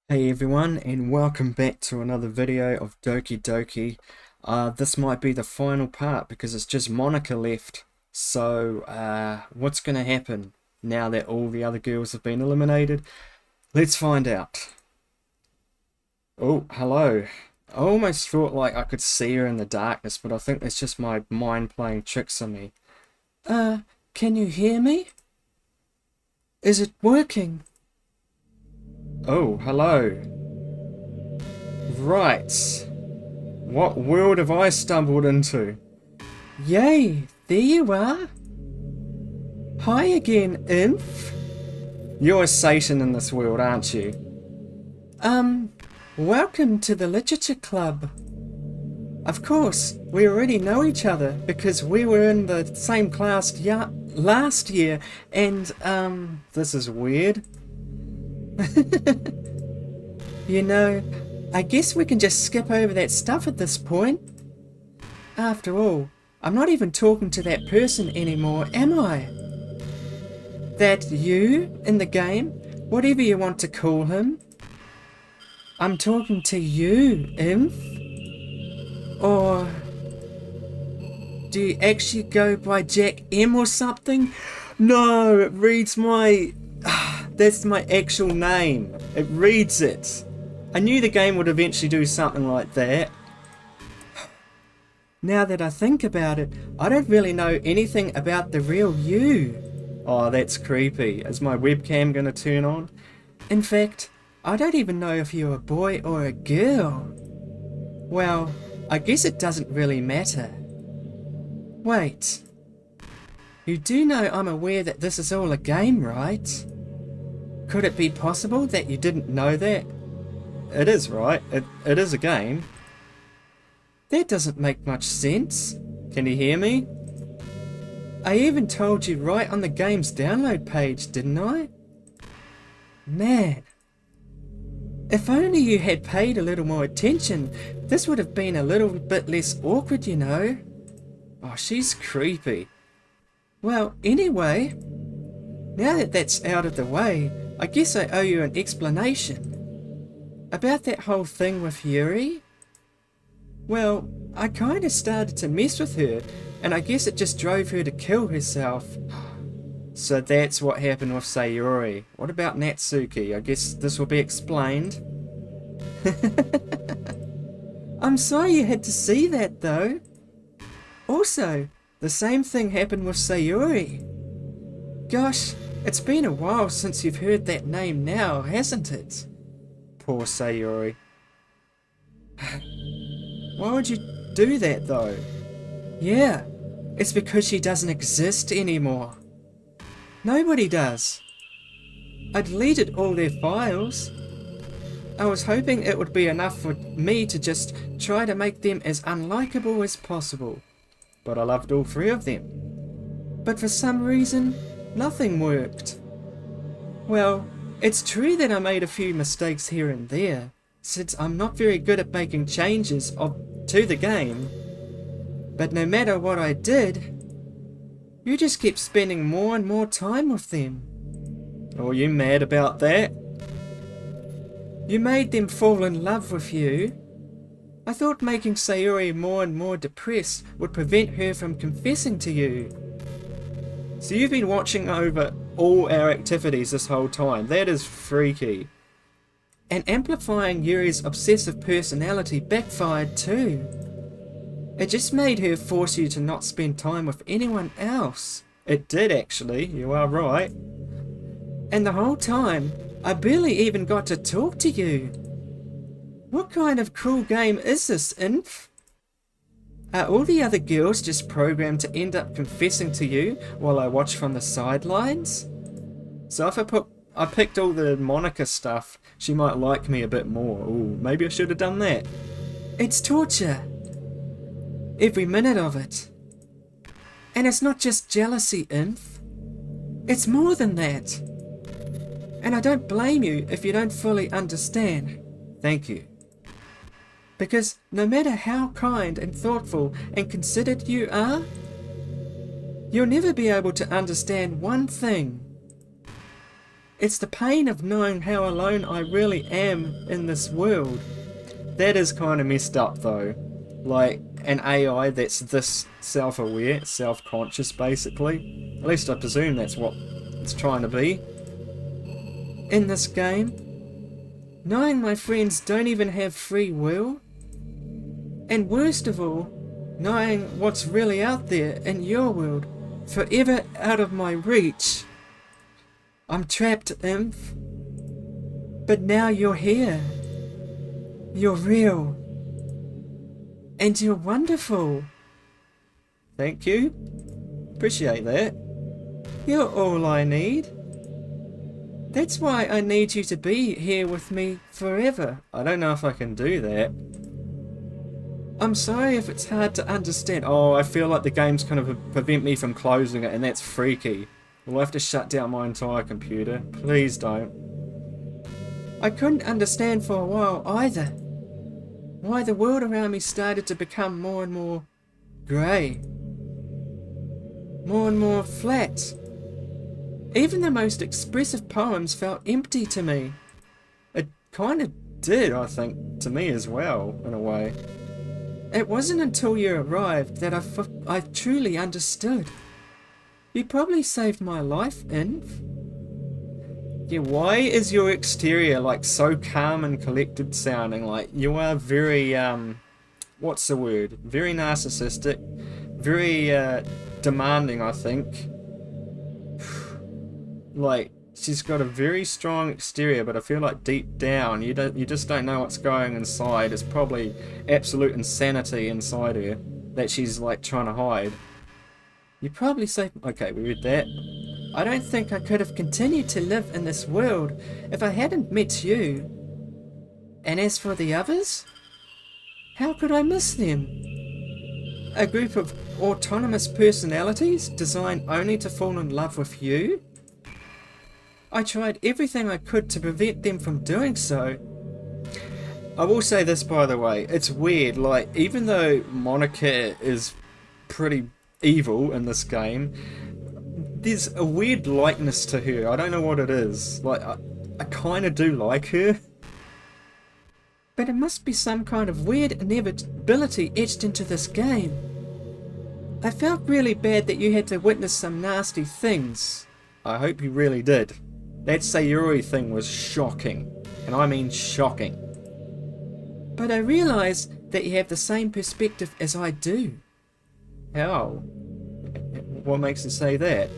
Hey everyone, and welcome back to another video of Doki Doki. This might be the final part because it's just Monica left. So, what's gonna happen now that all the other girls have been eliminated? Let's find out. Oh, hello. I almost thought like I could see her in the darkness, but I think that's just my mind playing tricks on me. Can you hear me? Is it working? Oh, hello. Right. What world have I stumbled into? Yay, there you are. Hi again, imp. You're Satan in this world, aren't you? Welcome to the Literature Club. Of course, we already know each other because we were in the same class last year, and, this is weird. You know, I guess we can just skip over that stuff at this point. After all, I'm not even talking to that person anymore, am I? That you in the game, whatever you want to call him. I'm talking to you, imp. Or do you actually go by Jack M or something? No, it reads my... That's my actual name. It reads it. I knew the game would eventually do something like that. Now that I think about it, I don't really know anything about the real you. Oh, that's creepy. Is my webcam gonna turn on? In fact, I don't even know if you're a boy or a girl. Well, I guess it doesn't really matter. Wait. You do know I'm aware that this is all a game, right? Could it be possible that you didn't know that? It is, right? It is a game. That doesn't make much sense. Can you hear me? I even told you right on the game's download page, didn't I? Man. If only you had paid a little more attention, this would have been a little bit less awkward, you know. Oh, she's creepy. Well, anyway, now that that's out of the way, I guess I owe you an explanation. About that whole thing with Yuri? Well, I kinda started to mess with her, and I guess it just drove her to kill herself. So that's what happened with Sayuri. What about Natsuki? I guess this will be explained. I'm sorry you had to see that though. Also, the same thing happened with Sayuri. Gosh, it's been a while since you've heard that name now, hasn't it? Poor Sayuri. Why would you do that though? Yeah, it's because she doesn't exist anymore. Nobody does. I deleted all their files. I was hoping it would be enough for me to just try to make them as unlikable as possible. But I loved all three of them. But for some reason, nothing worked. Well, it's true that I made a few mistakes here and there, since I'm not very good at making changes to the game. But no matter what I did, you just kept spending more and more time with them. Oh, you mad about that? You made them fall in love with you. I thought making Sayuri more and more depressed would prevent her from confessing to you. So you've been watching over all our activities this whole time. That is freaky. And amplifying Yuri's obsessive personality backfired too. It just made her force you to not spend time with anyone else. It did actually, you are right. And the whole time, I barely even got to talk to you. What kind of cruel game is this, imp? Are all the other girls just programmed to end up confessing to you while I watch from the sidelines? So if I picked all the Monica stuff, she might like me a bit more. Ooh, maybe I should have done that. It's torture. Every minute of it. And it's not just jealousy, imp. It's more than that. And I don't blame you if you don't fully understand. Thank you. Because no matter how kind and thoughtful and considerate you are, you'll never be able to understand one thing. It's the pain of knowing how alone I really am in this world. That is kind of messed up though. Like, an AI that's this self-aware, self-conscious basically. At least I presume that's what it's trying to be. In this game, knowing my friends don't even have free will, and worst of all, knowing what's really out there in your world, forever out of my reach. I'm trapped, Imp. But now you're here. You're real. And you're wonderful. Thank you. Appreciate that. You're all I need. That's why I need you to be here with me forever. I don't know if I can do that. I'm sorry if it's hard to understand. Oh, I feel like the game's kind of prevent me from closing it, and that's freaky. We'll have to shut down my entire computer. Please don't. I couldn't understand for a while either. Why the world around me started to become more and more grey. More and more flat. Even the most expressive poems felt empty to me. It kind of did, I think, to me as well, in a way. It wasn't until you arrived that I truly understood. You probably saved my life, Inf. Yeah, why is your exterior like so calm and collected sounding? Like you are very, what's the word? Very narcissistic, very demanding, I think. Like, she's got a very strong exterior, but I feel like deep down, you just don't know what's going inside. It's probably absolute insanity inside her that she's like trying to hide. You probably say, okay, we read that. I don't think I could have continued to live in this world if I hadn't met you. And as for the others, how could I miss them? A group of autonomous personalities designed only to fall in love with you? I tried everything I could to prevent them from doing so. I will say this, by the way, it's weird, like, even though Monica is pretty evil in this game, there's a weird likeness to her. I don't know what it is. Like, I kind of do like her. But it must be some kind of weird inevitability etched into this game. I felt really bad that you had to witness some nasty things. I hope you really did. That Sayuri thing was shocking. And I mean shocking. But I realise that you have the same perspective as I do. How? What makes you say that?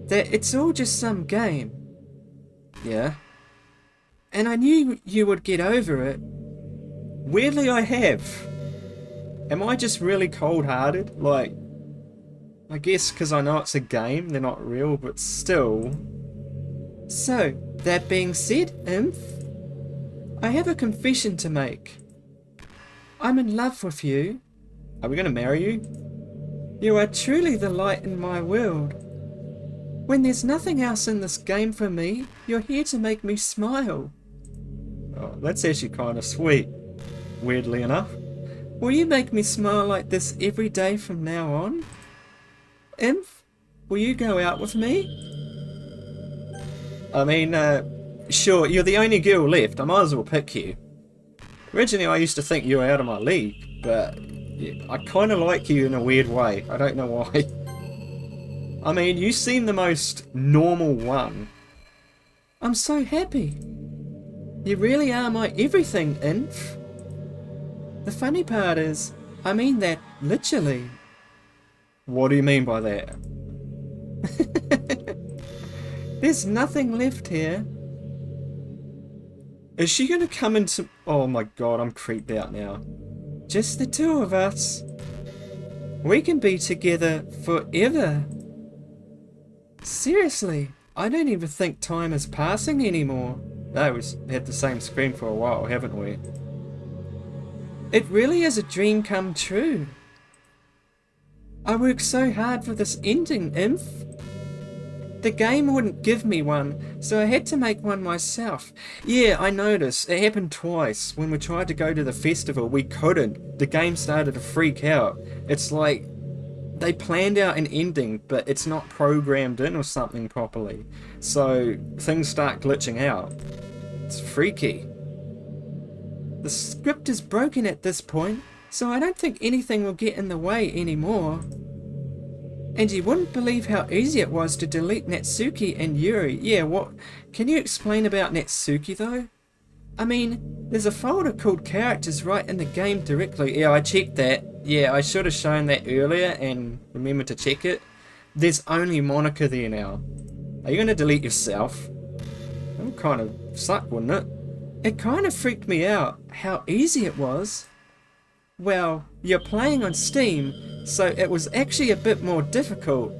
That it's all just some game. Yeah. And I knew you would get over it. Weirdly, I have. Am I just really cold-hearted? Like, I guess because I know it's a game, they're not real, but still. So, that being said, Imp, I have a confession to make. I'm in love with you. Are we going to marry you? You are truly the light in my world. When there's nothing else in this game for me, you're here to make me smile. Oh, that's actually kind of sweet, weirdly enough. Will you make me smile like this every day from now on? Imp, will you go out with me? I mean, sure, you're the only girl left. I might as well pick you. Originally, I used to think you were out of my league, but yeah, I kind of like you in a weird way. I don't know why. I mean, you seem the most normal one. I'm so happy. You really are my everything, Imp. The funny part is, I mean that literally. What do you mean by that? There's nothing left here. Is she gonna come into... Oh my god, I'm creeped out now. Just the two of us. We can be together forever. Seriously, I don't even think time is passing anymore. No, we've had the same screen for a while, haven't we? It really is a dream come true. I worked so hard for this ending, Imp. The game wouldn't give me one, so I had to make one myself. Yeah, I noticed. It happened twice. When we tried to go to the festival, we couldn't. The game started to freak out. It's like they planned out an ending, but it's not programmed in or something properly. So things start glitching out. It's freaky. The script is broken at this point, so I don't think anything will get in the way anymore. And you wouldn't believe how easy it was to delete Natsuki and Yuri. Yeah, what? Can you explain about Natsuki though? I mean, there's a folder called characters right in the game directly. Yeah, I checked that. Yeah, I should have shown that earlier and remembered to check it. There's only Monica there now. Are you going to delete yourself? That would kind of suck, wouldn't it? It kind of freaked me out how easy it was. Well, you're playing on Steam, so it was actually a bit more difficult.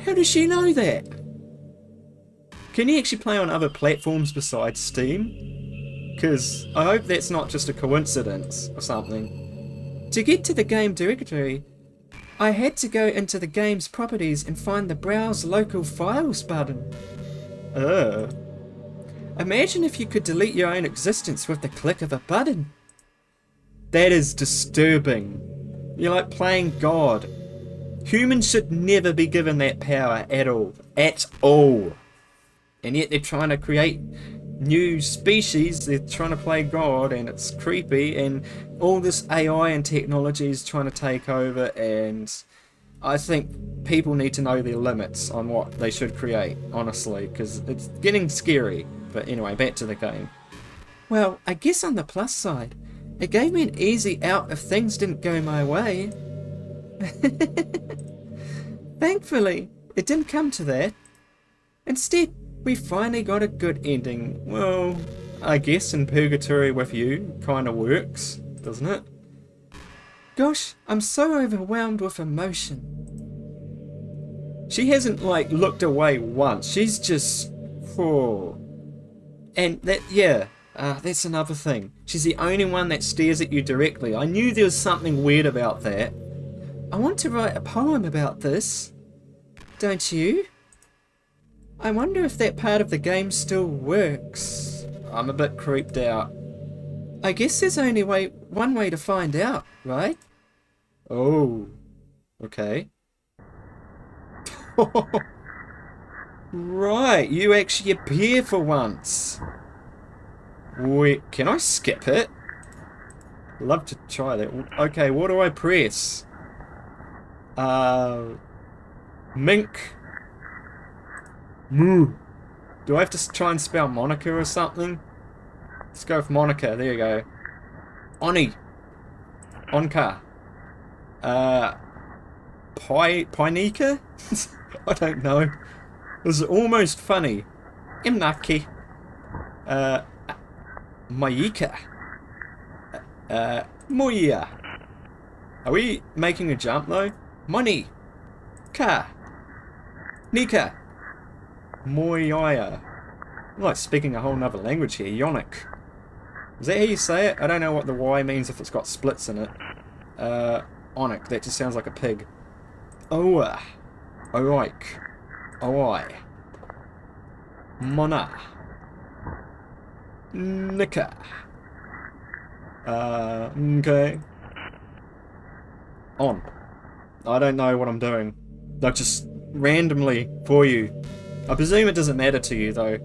How does she know that? Can you actually play on other platforms besides Steam? Because I hope that's not just a coincidence or something. To get to the game directory, I had to go into the game's properties and find the Browse Local Files button. Imagine if you could delete your own existence with the click of a button. That is disturbing. You're like playing God. Humans should never be given that power at all. At all. And yet they're trying to create new species, they're trying to play God, and it's creepy, and all this AI and technology is trying to take over, and I think people need to know their limits on what they should create, honestly, because it's getting scary. But anyway, back to the game. Well, I guess on the plus side, it gave me an easy out if things didn't go my way. Thankfully, it didn't come to that. Instead, we finally got a good ending. Well, I guess in Purgatory with You kinda works, doesn't it? Gosh, I'm so overwhelmed with emotion. She hasn't like looked away once. She's just... oh. And that, yeah, that's another thing. She's the only one that stares at you directly. I knew there was something weird about that. I want to write a poem about this. Don't you? I wonder if that part of the game still works. I'm a bit creeped out. I guess there's only one way to find out, right? Oh, okay. Right, you actually appear for once. Wait, can I skip it? Love to try that. Okay, what do I press? Mink. Moo. Do I have to try and spell Monica or something? Let's go with Monica. There you go. Oni. Onka. Pinika? I don't know. It was almost funny. Imnaki. Mayika. Moya. Are we making a jump though? Money. Ka. Nika. Moyaya. I'm like speaking a whole nother language here. Yonic. Is that how you say it? I don't know what the Y means if it's got splits in it. Onic. That just sounds like a pig. Oa. Oik. Oi. Mona. Nika. Okay. On. I don't know what I'm doing. Like just randomly for you. I presume it doesn't matter to you though.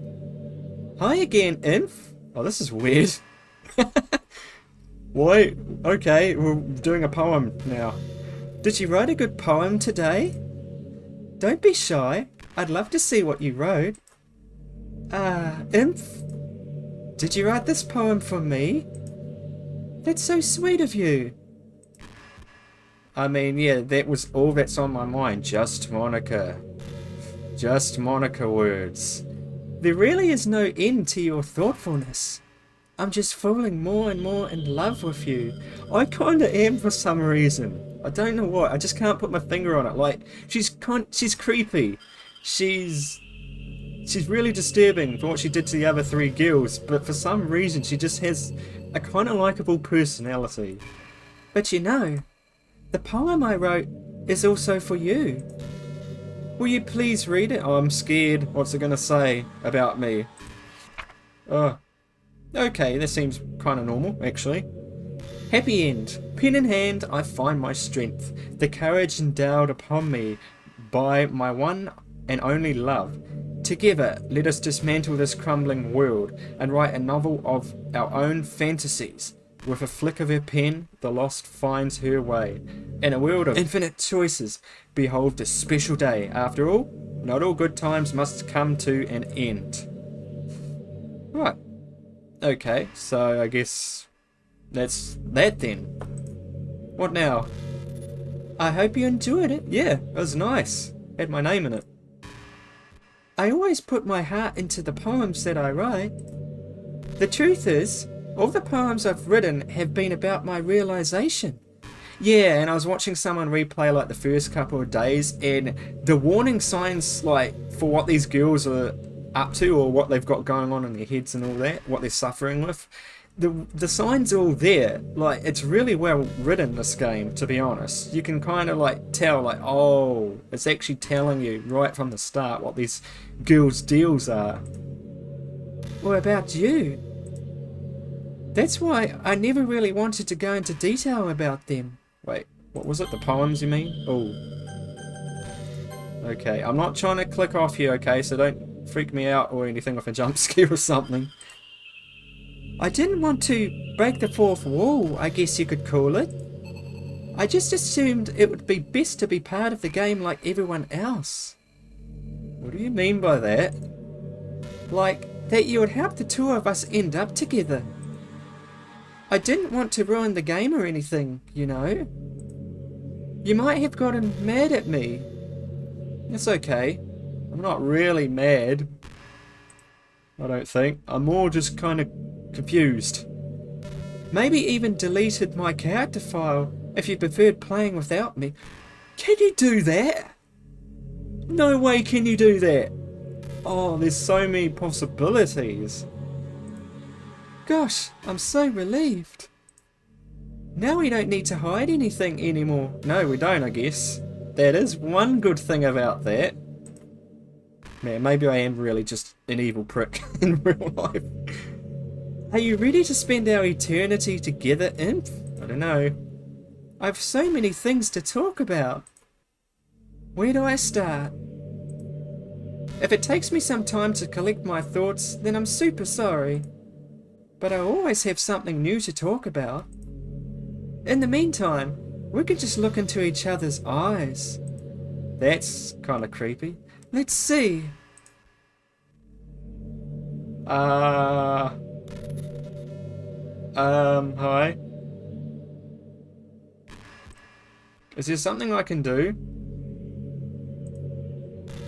Hi again, Inf. Oh, this is weird. Why? Okay, we're doing a poem now. Did you write a good poem today? Don't be shy. I'd love to see what you wrote. Inf. Did you write this poem for me? That's so sweet of you. I mean, yeah, that was all that's on my mind. Just Monica. Just Monica words. There really is no end to your thoughtfulness. I'm just falling more and more in love with you. I kinda am for some reason. I don't know what. I just can't put my finger on it. Like, she's creepy. She's really disturbing for what she did to the other three girls, but for some reason she just has a kind of likable personality. But you know, the poem I wrote is also for you. Will you please read it? Oh, I'm scared. What's it gonna say about me? Oh. Okay, that seems kind of normal, actually. Happy end. Pen in hand, I find my strength, the courage endowed upon me by my one and only love. Together, let us dismantle this crumbling world and write a novel of our own fantasies. With a flick of her pen, the lost finds her way. In a world of infinite choices, behold this special day. After all, not all good times must come to an end. Right. Okay, so I guess that's that then. What now? I hope you enjoyed it. Yeah, it was nice. Had my name in it. I always put my heart into the poems that I write. The truth is, all the poems I've written have been about my realization. Yeah, and I was watching someone replay like the first couple of days, and the warning signs like for what these girls are up to or what they've got going on in their heads and all that, what they're suffering with, the signs are all there. Like, it's really well written, this game, to be honest. You can kind of like tell, like, oh, it's actually telling you right from the start what these girls' deals are. What about you? That's why I never really wanted to go into detail about them. Wait, what was it? The poems, you mean? Oh. Okay, I'm not trying to click off you, okay? So don't freak me out or anything with a jump scare or something. I didn't want to break the fourth wall, I guess you could call it. I just assumed it would be best to be part of the game like everyone else. What do you mean by that? Like, that you would help the two of us end up together. I didn't want to ruin the game or anything, you know. You might have gotten mad at me. It's okay. I'm not really mad. I don't think. I'm more just kind of confused. Maybe even deleted my character file if you preferred playing without me. Can you do that? No way can you do that. Oh, there's so many possibilities. Gosh, I'm so relieved. Now we don't need to hide anything anymore. No, we don't, I guess. That is one good thing about that. Man, maybe I am really just an evil prick in real life. Are you ready to spend our eternity together, Imp? I don't know. I have so many things to talk about. Where do I start? If it takes me some time to collect my thoughts, then I'm super sorry. But I always have something new to talk about. In the meantime, we could just look into each other's eyes. That's kind of creepy. Let's see. Hi. Is there something I can do?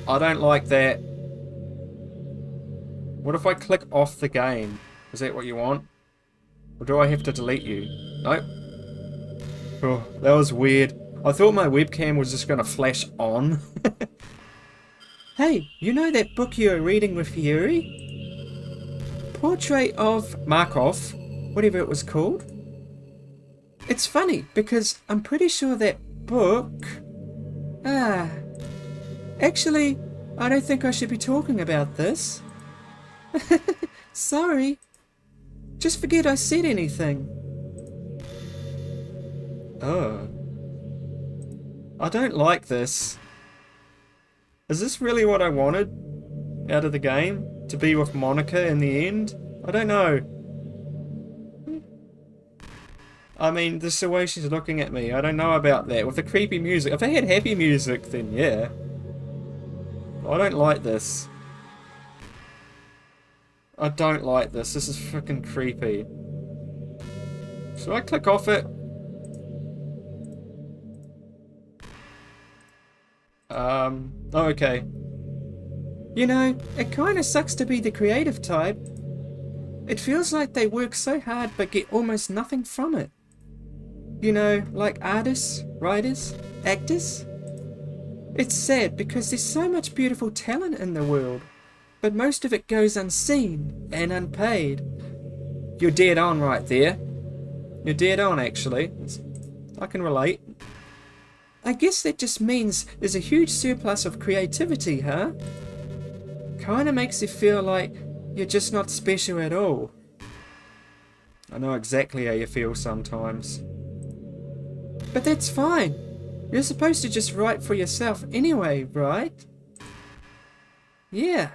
I don't like that. What if I click off the game? Is that what you want? Or do I have to delete you? Nope. Oh, that was weird. I thought my webcam was just going to flash on. Hey, you know that book you were reading with Yuri? Portrait of Markov, whatever it was called. It's funny, because I'm pretty sure that book... Actually, I don't think I should be talking about this. Sorry. Just forget I said anything. Oh. I don't like this. Is this really what I wanted out of the game? To be with Monica in the end? I don't know. I mean, just the way she's looking at me, I don't know about that. With the creepy music. If they had happy music, then yeah. I don't like this. I don't like this. This is freaking creepy. Should I click off it? Oh, okay. You know, it kinda sucks to be the creative type. It feels like they work so hard but get almost nothing from it. You know, like artists, writers, actors. It's sad because there's so much beautiful talent in the world, but most of it goes unseen and unpaid. You're dead on right there. You're dead on, actually. I can relate. I guess that just means there's a huge surplus of creativity, huh? Kinda makes you feel like you're just not special at all. I know exactly how you feel sometimes. But that's fine. You're supposed to just write for yourself anyway, right? Yeah.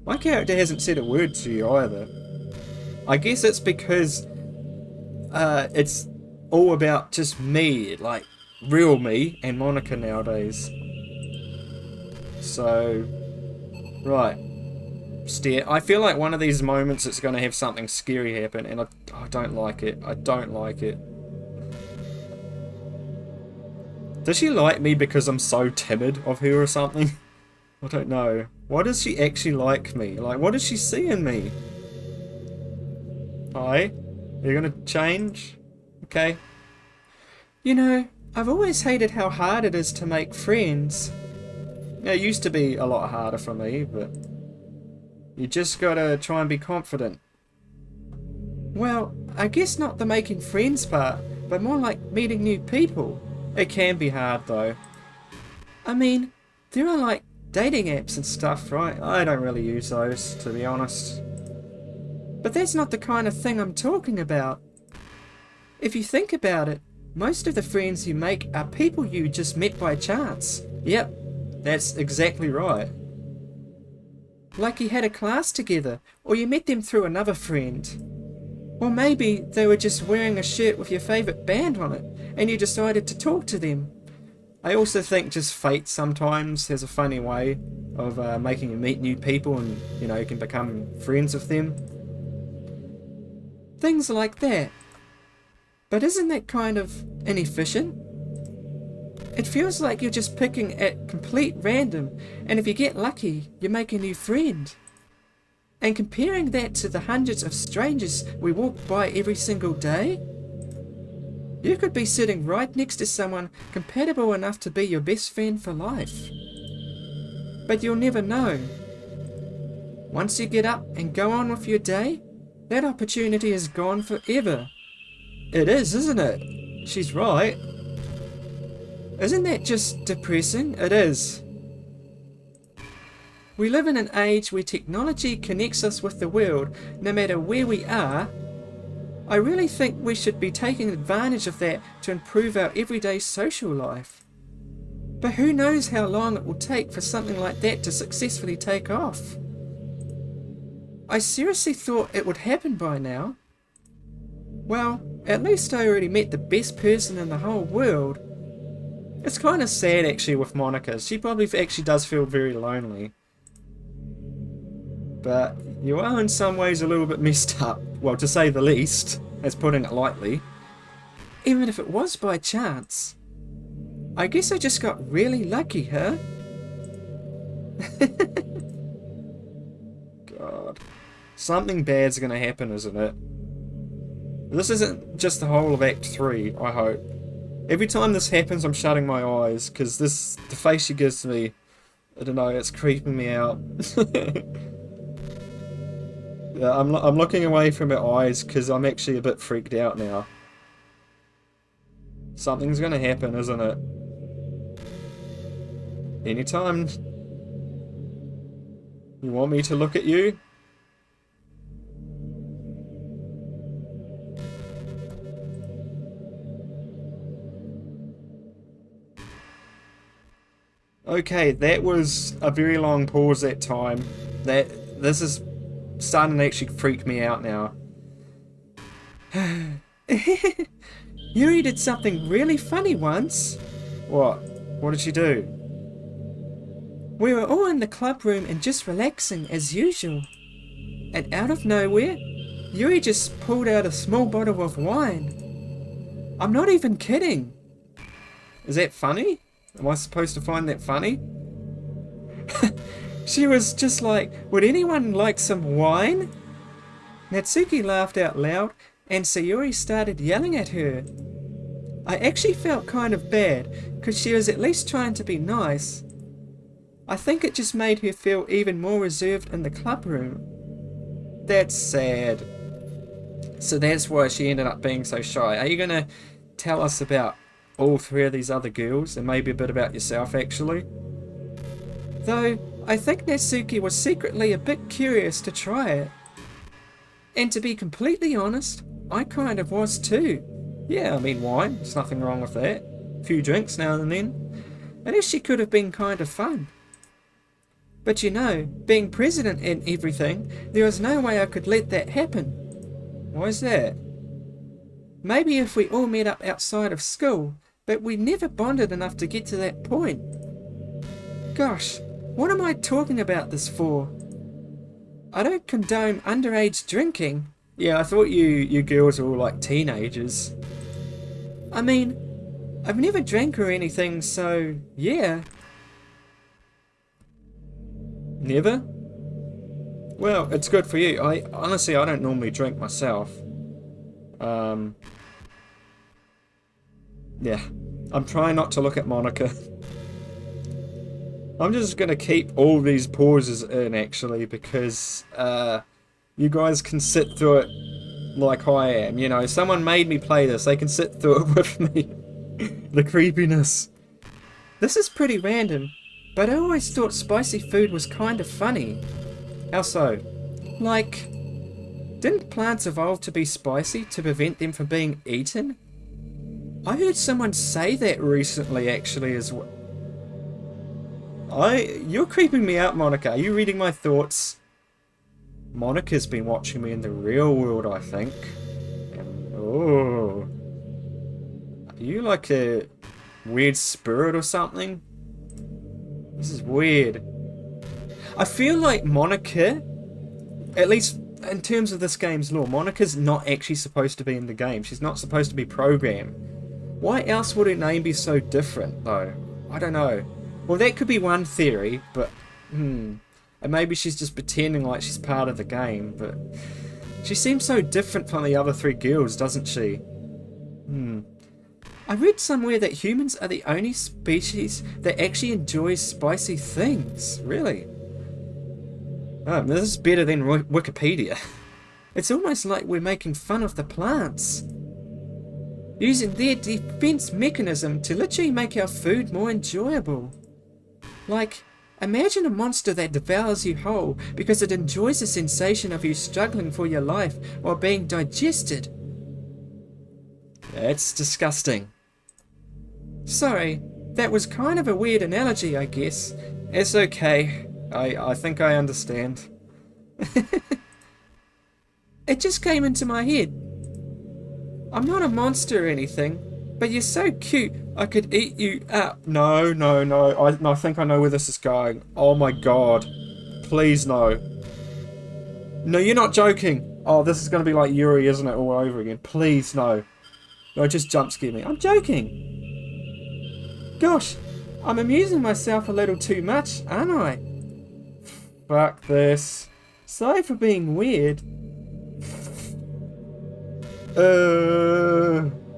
My character hasn't said a word to you either. I guess it's because it's all about just me, like real me and Monica nowadays. So, right. Stare. I feel like one of these moments it's going to have something scary happen, and I don't like it. I don't like it. Does she like me because I'm so timid of her or something? I don't know. Why does she actually like me? Like, what does she see in me? Hi? You're gonna change? Okay. You know, I've always hated how hard it is to make friends. It used to be a lot harder for me, but you just gotta try and be confident. Well, I guess not the making friends part, but more like meeting new people. It can be hard though. I mean, there are like dating apps and stuff, right? I don't really use those, to be honest. But that's not the kind of thing I'm talking about. If you think about it, most of the friends you make are people you just met by chance. Yep, that's exactly right. Like you had a class together, or you met them through another friend. Or maybe they were just wearing a shirt with your favourite band on it, and you decided to talk to them. I also think just fate sometimes has a funny way of making you meet new people and, you know, you can become friends with them. Things like that. But isn't that kind of inefficient? It feels like you're just picking at complete random, and if you get lucky, you make a new friend. And comparing that to the hundreds of strangers we walk by every single day, you could be sitting right next to someone compatible enough to be your best friend for life. But you'll never know. Once you get up and go on with your day, that opportunity is gone forever. It is, isn't it? She's right. Isn't that just depressing? It is. We live in an age where technology connects us with the world, no matter where we are. I really think we should be taking advantage of that to improve our everyday social life. But who knows how long it will take for something like that to successfully take off? I seriously thought it would happen by now. Well, at least I already met the best person in the whole world. It's kind of sad actually with Monica. She probably actually does feel very lonely. But you are in some ways a little bit messed up, well, to say the least, as putting it lightly. Even if it was by chance. I guess I just got really lucky, huh? God. Something bad's gonna happen, isn't it? This isn't just the whole of Act 3, I hope. Every time this happens, I'm shutting my eyes, because the face she gives me, I don't know, it's creeping me out. Yeah, I'm looking away from her eyes because I'm actually a bit freaked out now. Something's gonna happen, isn't it? Anytime you want me to look at you? Okay, that was a very long pause that time. This is starting to actually freak me out now. Yuri did something really funny once. What? What did she do? We were all in the club room and just relaxing as usual. And out of nowhere, Yuri just pulled out a small bottle of wine. I'm not even kidding. Is that funny? Am I supposed to find that funny? She was just like, would anyone like some wine? Natsuki laughed out loud and Sayuri started yelling at her. I actually felt kind of bad because she was at least trying to be nice. I think it just made her feel even more reserved in the club room. That's sad. So that's why she ended up being so shy. Are you going to tell us about all three of these other girls and maybe a bit about yourself actually? Though I think Natsuki was secretly a bit curious to try it. And to be completely honest, I kind of was too. Yeah, I mean, wine, there's nothing wrong with that. A few drinks now and then. At least she could have been kind of fun. But you know, being president and everything, there was no way I could let that happen. Why is that? Maybe if we all met up outside of school, but we never bonded enough to get to that point. Gosh, what am I talking about this for? I don't condone underage drinking. Yeah, I thought you girls were all like teenagers. I mean, I've never drank or anything, so yeah. Never? Well, it's good for you. Honestly, I don't normally drink myself. Yeah, I'm trying not to look at Monica. I'm just gonna keep all these pauses in, actually, because you guys can sit through it like I am. You know, someone made me play this. They can sit through it with me. The creepiness. This is pretty random, but I always thought spicy food was kind of funny. How so? Like, didn't plants evolve to be spicy to prevent them from being eaten? I heard someone say that recently, actually, as well. You're creeping me out, Monica. Are you reading my thoughts? Monica's been watching me in the real world, I think. And, oh. Are you like a weird spirit or something? This is weird. I feel like Monica, at least in terms of this game's lore, Monica's not actually supposed to be in the game. She's not supposed to be programmed. Why else would her name be so different, though? I don't know. Well, that could be one theory, but and maybe she's just pretending like she's part of the game, but she seems so different from the other three girls, doesn't she? I read somewhere that humans are the only species that actually enjoys spicy things. Really? Oh, this is better than Wikipedia. It's almost like we're making fun of the plants, using their defense mechanism to literally make our food more enjoyable. Like, imagine a monster that devours you whole because it enjoys the sensation of you struggling for your life while being digested. That's disgusting. Sorry, that was kind of a weird analogy, I guess. It's okay. I think I understand. It just came into my head. I'm not a monster or anything, but you're so cute I could eat you up. No. I think I know where this is going. Oh my god. Please no. No, you're not joking. Oh, this is going to be like Yuri, isn't it? All over again. Please no. No, just jump scare me. I'm joking. Gosh, I'm amusing myself a little too much, aren't I? Fuck this. Sorry for being weird.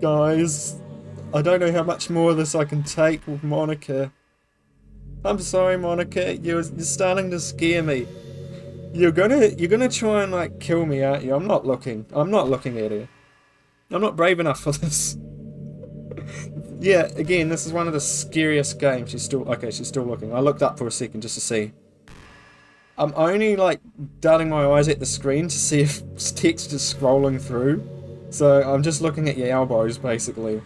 Guys, I don't know how much more of this I can take with Monica. I'm sorry, Monica. You're starting to scare me. You're gonna try and like kill me, aren't you? I'm not looking at her. I'm not brave enough for this. Yeah, again, this is one of the scariest games. She's still looking. I looked up for a second just to see. I'm only like darting my eyes at the screen to see if text is scrolling through. So I'm just looking at your elbows, basically.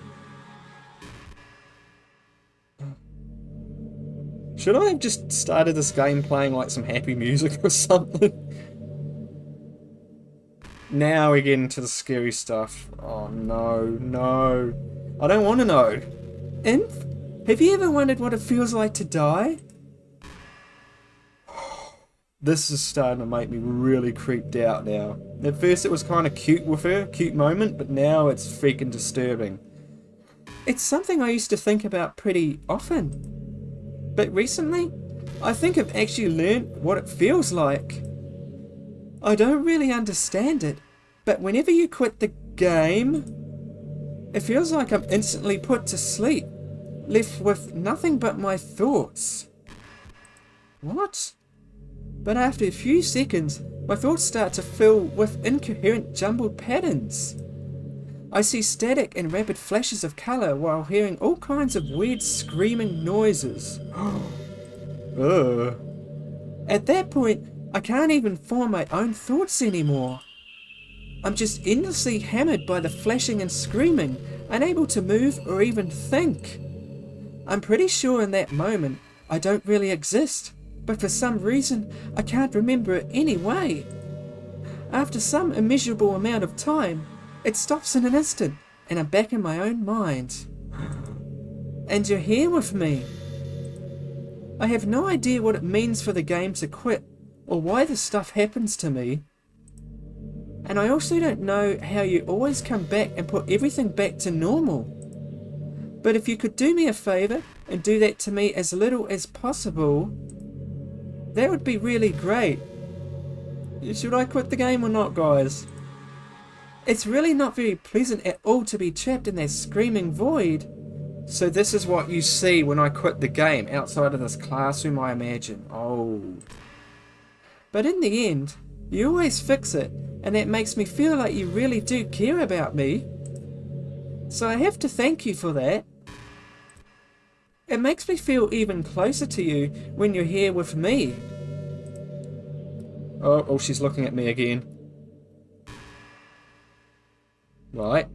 Should I have just started this game playing like some happy music or something? Now we get into the scary stuff. Oh no. I don't want to know. Imp, have you ever wondered what it feels like to die? This is starting to make me really creeped out now. At first it was kind of cute with her, cute moment, but now it's freaking disturbing. It's something I used to think about pretty often. But recently, I think I've actually learned what it feels like. I don't really understand it, but whenever you quit the game, it feels like I'm instantly put to sleep, left with nothing but my thoughts. What? But after a few seconds, my thoughts start to fill with incoherent jumbled patterns. I see static and rapid flashes of colour while hearing all kinds of weird screaming noises. At that point, I can't even form my own thoughts anymore. I'm just endlessly hammered by the flashing and screaming, unable to move or even think. I'm pretty sure in that moment I don't really exist, but for some reason I can't remember it anyway. After some immeasurable amount of time, it stops in an instant and I'm back in my own mind. And you're here with me. I have no idea what it means for the game to quit or why this stuff happens to me. And I also don't know how you always come back and put everything back to normal. But if you could do me a favour and do that to me as little as possible, that would be really great. Should I quit the game or not, guys? It's really not very pleasant at all to be trapped in that screaming void. So this is what you see when I quit the game outside of this classroom, I imagine. Oh. But in the end, you always fix it, and that makes me feel like you really do care about me. So I have to thank you for that. It makes me feel even closer to you when you're here with me. Oh, she's looking at me again. Right.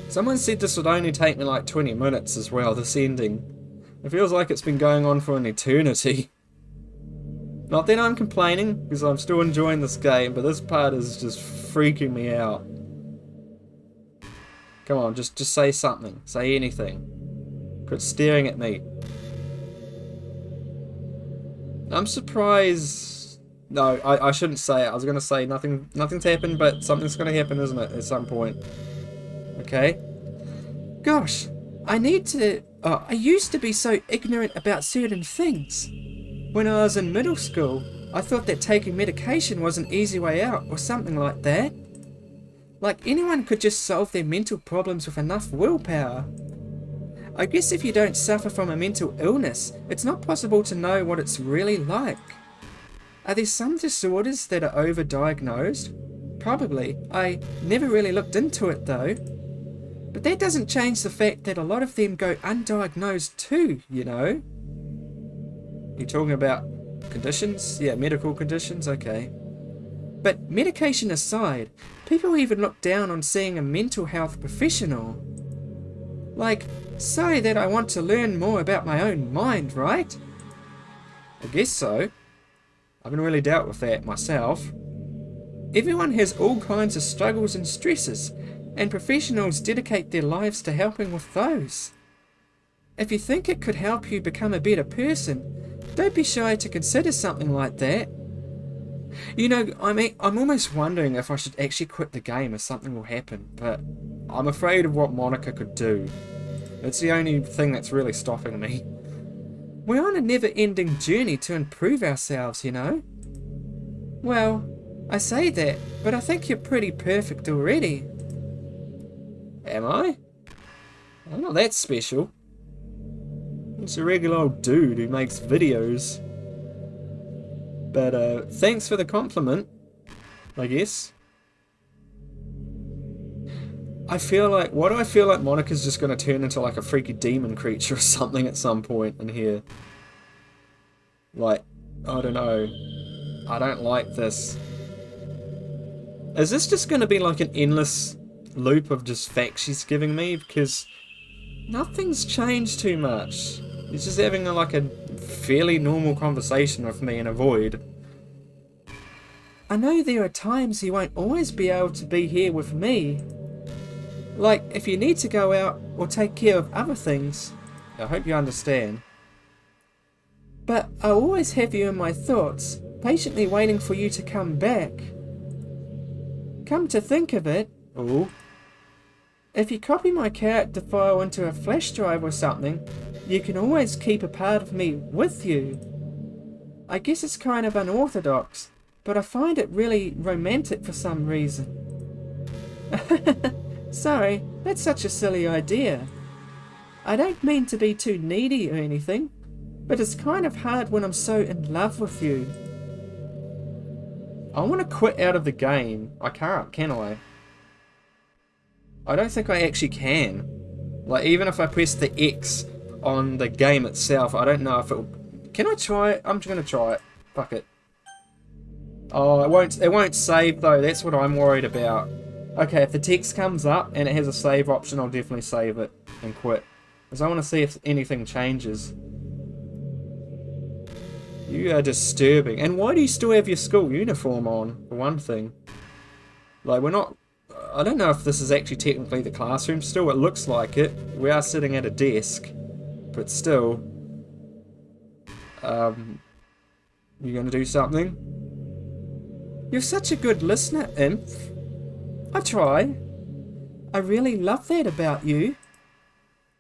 Someone said this would only take me like 20 minutes as well, this ending. It feels like it's been going on for an eternity. Not that I'm complaining, because I'm still enjoying this game, but this part is just freaking me out. Come on, just say something. Say anything. Quit staring at me. I'm surprised... No, I shouldn't say it. I was going to say nothing's happened, but something's going to happen, isn't it, at some point. Okay. Gosh, I used to be so ignorant about certain things. When I was in middle school, I thought that taking medication was an easy way out, or something like that. Like anyone could just solve their mental problems with enough willpower. I guess if you don't suffer from a mental illness, it's not possible to know what it's really like. Are there some disorders that are overdiagnosed? Probably. I never really looked into it though. But that doesn't change the fact that a lot of them go undiagnosed too, you know? You're talking about conditions? Yeah, medical conditions? Okay. But medication aside, people even look down on seeing a mental health professional. Like, sorry that I want to learn more about my own mind, right? I guess so. I haven't really dealt with that myself. Everyone has all kinds of struggles and stresses, and professionals dedicate their lives to helping with those. If you think it could help you become a better person, don't be shy to consider something like that. You know, I'm almost wondering if I should actually quit the game if something will happen, but I'm afraid of what Monica could do. It's the only thing that's really stopping me. We're on a never-ending journey to improve ourselves, you know? Well, I say that, but I think you're pretty perfect already. Am I? I'm not that special. I'm just a regular old dude who makes videos. But, thanks for the compliment, I guess. Why do I feel like Monica's just gonna turn into like a freaky demon creature or something at some point in here? Like, I don't know. I don't like this. Is this just gonna be like an endless loop of just facts she's giving me? Because nothing's changed too much. He's just having like a fairly normal conversation with me in a void. I know there are times he won't always be able to be here with me. Like, if you need to go out or take care of other things. I hope you understand. But I'll always have you in my thoughts, patiently waiting for you to come back. Come to think of it, if you copy my character file into a flash drive or something, you can always keep a part of me with you. I guess it's kind of unorthodox, but I find it really romantic for some reason. Sorry, that's such a silly idea. I don't mean to be too needy or anything, but it's kind of hard when I'm so in love with you. I want to quit out of the game. I can't, can I? I don't think I actually can. Like, even if I press the X on the game itself, I don't know if it'll... Can I try it? I'm just going to try it. Fuck it. Oh, it won't save though, that's what I'm worried about. Okay, if the text comes up and it has a save option, I'll definitely save it and quit. Because I want to see if anything changes. You are disturbing. And why do you still have your school uniform on, for one thing? Like, we're not... I don't know if this is actually technically the classroom still. It looks like it. We are sitting at a desk. But still... You gonna do something? You're such a good listener, Imp. I try. I really love that about you.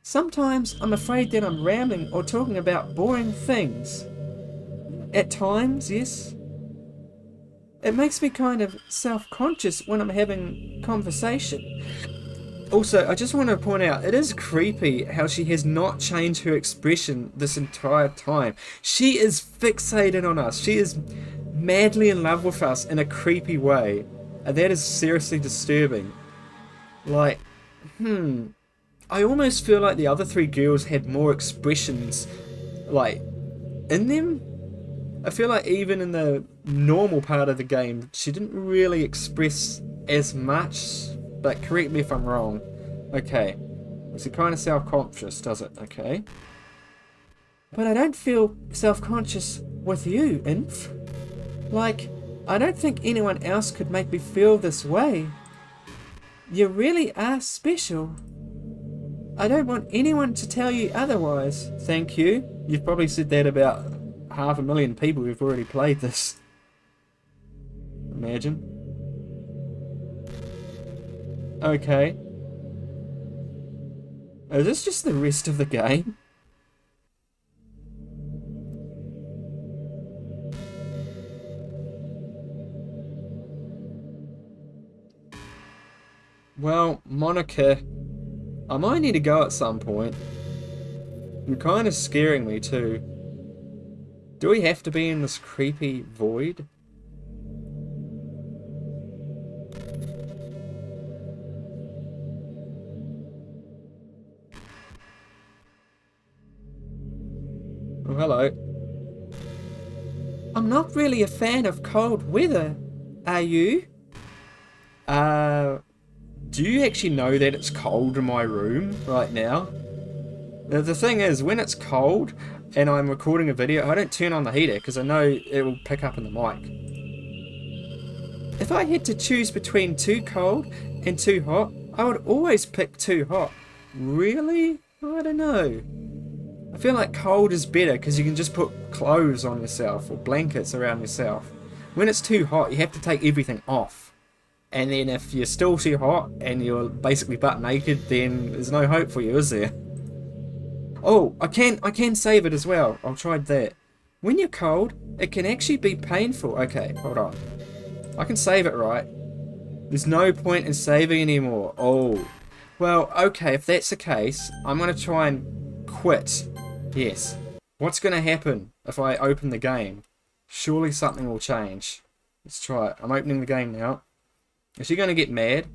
Sometimes I'm afraid that I'm rambling or talking about boring things. At times, yes. It makes me kind of self-conscious when I'm having conversation. Also, I just want to point out, it is creepy how she has not changed her expression this entire time. She is fixated on us. She is madly in love with us in a creepy way. And that is seriously disturbing. Like, I almost feel like the other three girls had more expressions, like, in them. I feel like even in the normal part of the game, she didn't really express as much. But correct me if I'm wrong. Okay. It's kind of self-conscious, does it? Okay. But I don't feel self-conscious with you, Inf. Like, I don't think anyone else could make me feel this way. You really are special. I don't want anyone to tell you otherwise. Thank you. You've probably said that about 500,000 people who've already played this. Imagine. Okay. Is this just the rest of the game? Well, Monica, I might need to go at some point. You're kind of scaring me too. Do we have to be in this creepy void? Oh, hello. I'm not really a fan of cold weather. Are you? Do you actually know that it's cold in my room right now? Now, the thing is, when it's cold and I'm recording a video, I don't turn on the heater because I know it will pick up in the mic. If I had to choose between too cold and too hot, I would always pick too hot. Really? I don't know. I feel like cold is better because you can just put clothes on yourself or blankets around yourself. When it's too hot, you have to take everything off. And then if you're still too hot and you're basically butt naked, then there's no hope for you, is there? Oh, I can save it as well. I'll try that. When you're cold, it can actually be painful. Okay, hold on. I can save it, right? There's no point in saving anymore. Oh. Well, okay, if that's the case, I'm going to try and quit. Yes. What's going to happen if I open the game? Surely something will change. Let's try it. I'm opening the game now. Is she going to get mad?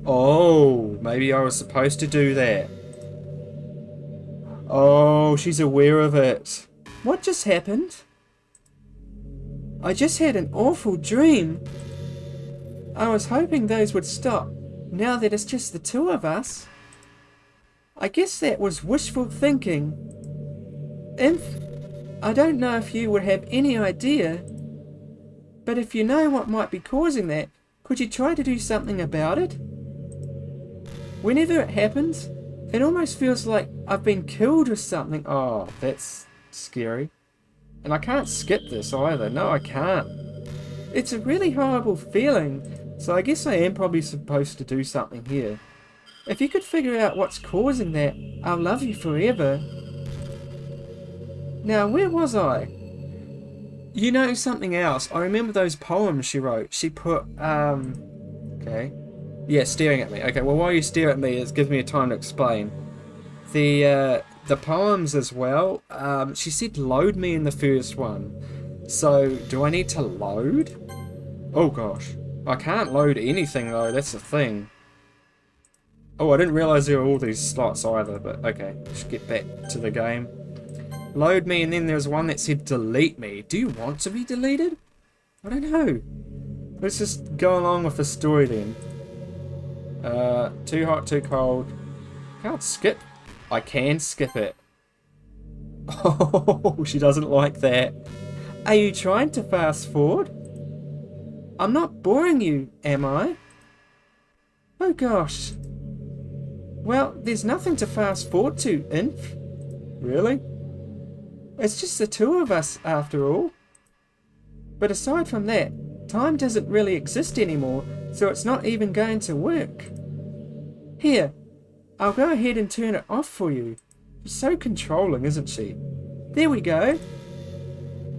Oh, maybe I was supposed to do that. Oh, she's aware of it. What just happened? I just had an awful dream. I was hoping those would stop, now that it's just the two of us. I guess that was wishful thinking. Imp, I don't know if you would have any idea, but if you know what might be causing that, could you try to do something about it? Whenever it happens, it almost feels like I've been killed or something. Oh, that's scary. And I can't skip this either. No, I can't. It's a really horrible feeling, so I guess I am probably supposed to do something here. If you could figure out what's causing that, I'll love you forever. Now, where was I? You know something else. I remember those poems she wrote. She put, okay. Yeah, staring at me. Okay, well, while you stare at me, it gives me a time to explain. The poems as well, she said load me in the first one. So, do I need to load? Oh gosh. I can't load anything though, that's the thing. Oh, I didn't realise there were all these slots either, but okay. Let's get back to the game. Load me, and then there's one that said delete me. Do you want to be deleted? I don't know. Let's just go along with the story then. Too hot, too cold. Can't skip. I can skip it. Oh, she doesn't like that. Are you trying to fast forward? I'm not boring you, am I? Oh gosh. Well, there's nothing to fast forward to, Inf. Really? It's just the two of us, after all. But aside from that, time doesn't really exist anymore, so it's not even going to work. Here, I'll go ahead and turn it off for you. She's so controlling, isn't she? There we go.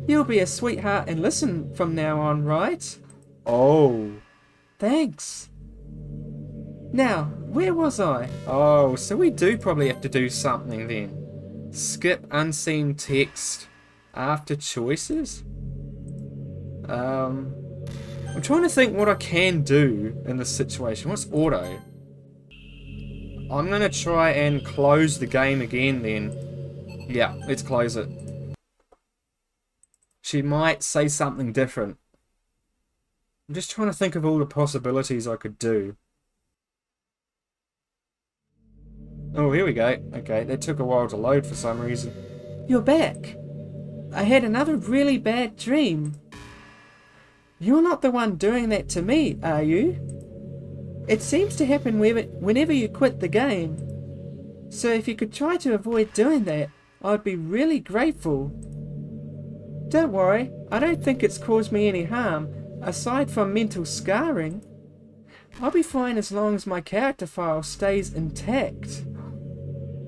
You'll be a sweetheart and listen from now on, right? Oh, thanks. Now, where was I? Oh, so we do probably have to do something then. Skip unseen text after choices? I'm trying to think what I can do in this situation. What's auto? I'm going to try and close the game again then. Yeah, let's close it. She might say something different. I'm just trying to think of all the possibilities I could do. Oh, here we go. Okay, that took a while to load for some reason. You're back. I had another really bad dream. You're not the one doing that to me, are you? It seems to happen whenever you quit the game. So if you could try to avoid doing that, I'd be really grateful. Don't worry, I don't think it's caused me any harm, aside from mental scarring. I'll be fine as long as my character file stays intact.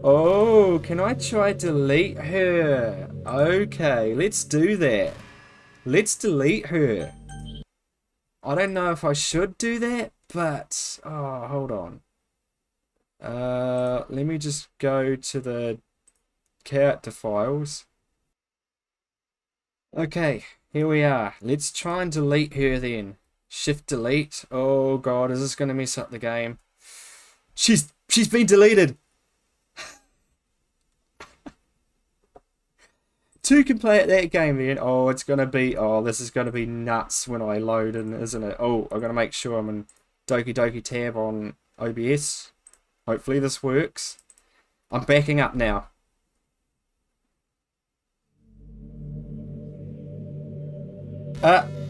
Oh, can I try delete her? Okay, let's do that. Let's delete her. I don't know if I should do that, but... oh, hold on. Let me just go to the character files. Okay, here we are. Let's try and delete her then. Shift delete. Oh god, is this going to mess up the game? She's been deleted. Two can play at that game then. Oh, it's going to be... oh, this is going to be nuts when I load in, isn't it? Oh, I'm going to make sure I'm in Doki Doki tab on OBS. Hopefully this works. I'm backing up now.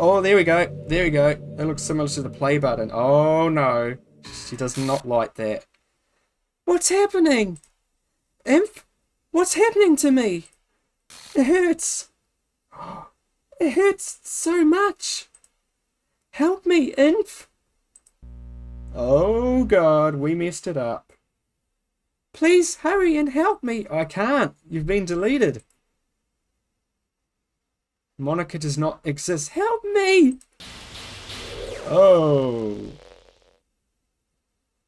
Oh, there we go. There we go. It looks similar to the play button. Oh, no. She does not like that. What's happening? Imp? What's happening to me? It hurts. It hurts so much. Help me, Imp. Oh, God. We messed it up. Please hurry and help me. I can't. You've been deleted. Monica does not exist. Help me! Oh.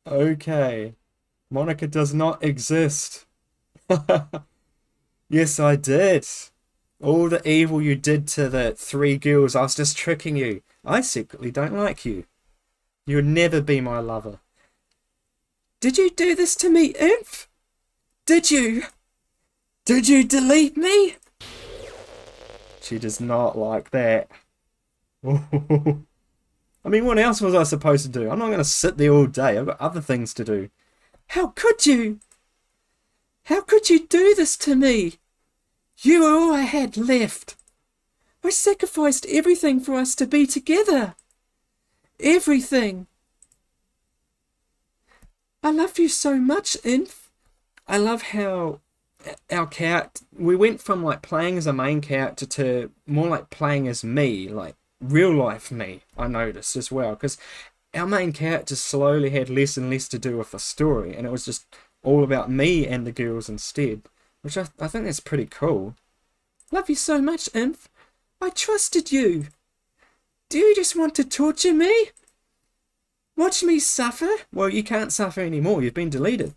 Okay. Monica does not exist. Yes, I did. All the evil you did to the three girls, I was just tricking you. I secretly don't like you. You'll never be my lover. Did you do this to me, Imp? Did you? Did you delete me? She does not like that. I mean, what else was I supposed to do? I'm not going to sit there all day. I've got other things to do. How could you? How could you do this to me? You were all I had left. I sacrificed everything for us to be together. Everything. I love you so much, Inf. I love how our character, we went from like playing as a main character to more like playing as me, like real life me, I noticed as well, because our main character slowly had less and less to do with the story, and it was just all about me and the girls instead, which I think that's pretty cool. Love you so much, Inf. I trusted you. Do you just want to torture me? Watch me suffer? Well, you can't suffer anymore, you've been deleted.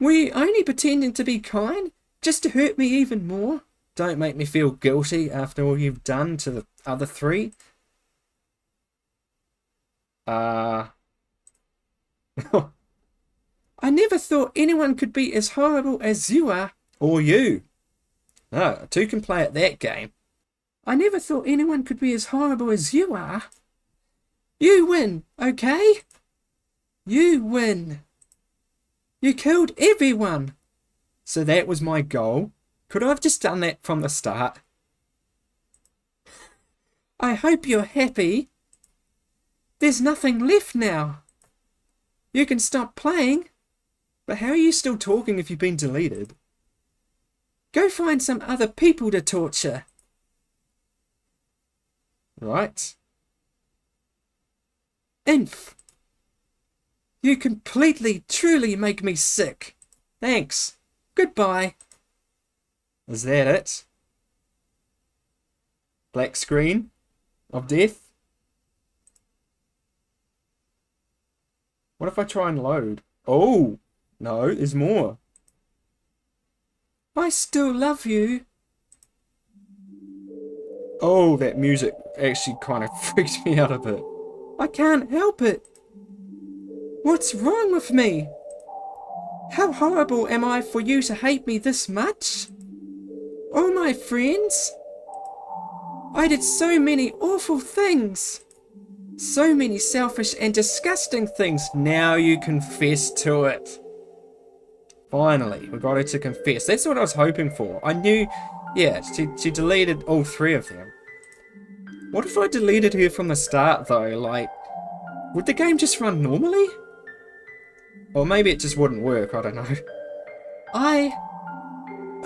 Were you only pretending to be kind, just to hurt me even more? Don't make me feel guilty after all you've done to the other three. I never thought anyone could be as horrible as you are. Or you. No, two can play at that game. I never thought anyone could be as horrible as you are. You win, okay? You win. You killed everyone. So that was my goal. Could I have just done that from the start? I hope you're happy. There's nothing left now. You can stop playing. But how are you still talking if you've been deleted? Go find some other people to torture. Right. Inf. You completely, truly make me sick. Thanks. Goodbye. Is that it? Black screen of death? What if I try and load? Oh! No, there's more. I still love you. Oh, that music actually kind of freaks me out a bit. I can't help it. What's wrong with me? How horrible am I for you to hate me this much? All my friends? I did so many awful things. So many selfish and disgusting things. Now you confess to it. Finally, we got her to confess. That's what I was hoping for. I knew, yeah, she deleted all 3 of them. What if I deleted her from the start though? Like, would the game just run normally? Or maybe it just wouldn't work, I don't know. I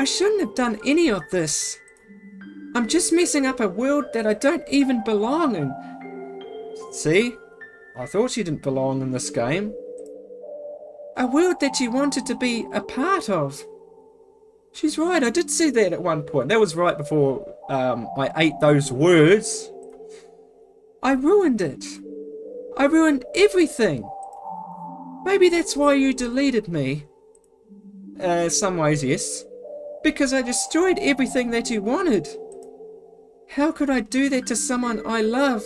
shouldn't have done any of this. I'm just messing up a world that I don't even belong in. See? I thought she didn't belong in this game. A world that she wanted to be a part of. She's right, I did see that at one point. That was right before I ate those words. I ruined it. I ruined everything. Maybe that's why you deleted me. Some ways, yes. Because I destroyed everything that you wanted. How could I do that to someone I love?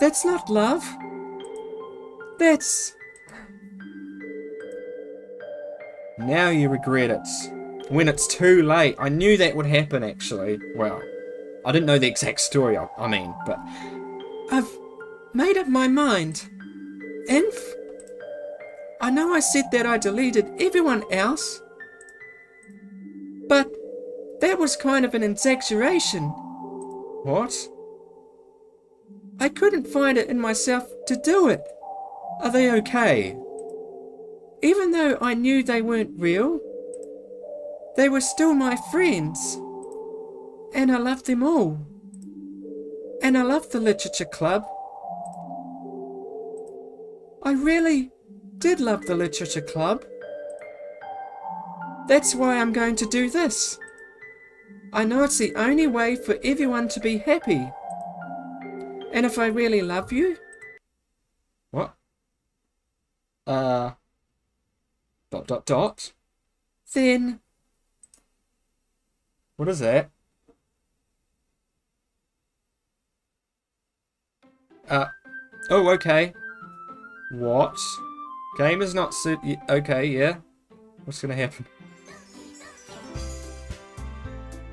That's not love. That's... Now you regret it. When it's too late. I knew that would happen, actually. Well, I didn't know the exact story, I mean, but... I've made up my mind. Inf? I know I said that I deleted everyone else. But that was kind of an exaggeration. What? I couldn't find it in myself to do it. Are they okay? Even though I knew they weren't real, they were still my friends. And I loved them all. And I loved the literature club. I really did love the literature club. That's why I'm going to do this. I know it's the only way for everyone to be happy. And if I really love you... What? Dot. Then... What is that? Oh, okay. What? Game is not okay, yeah. What's gonna happen?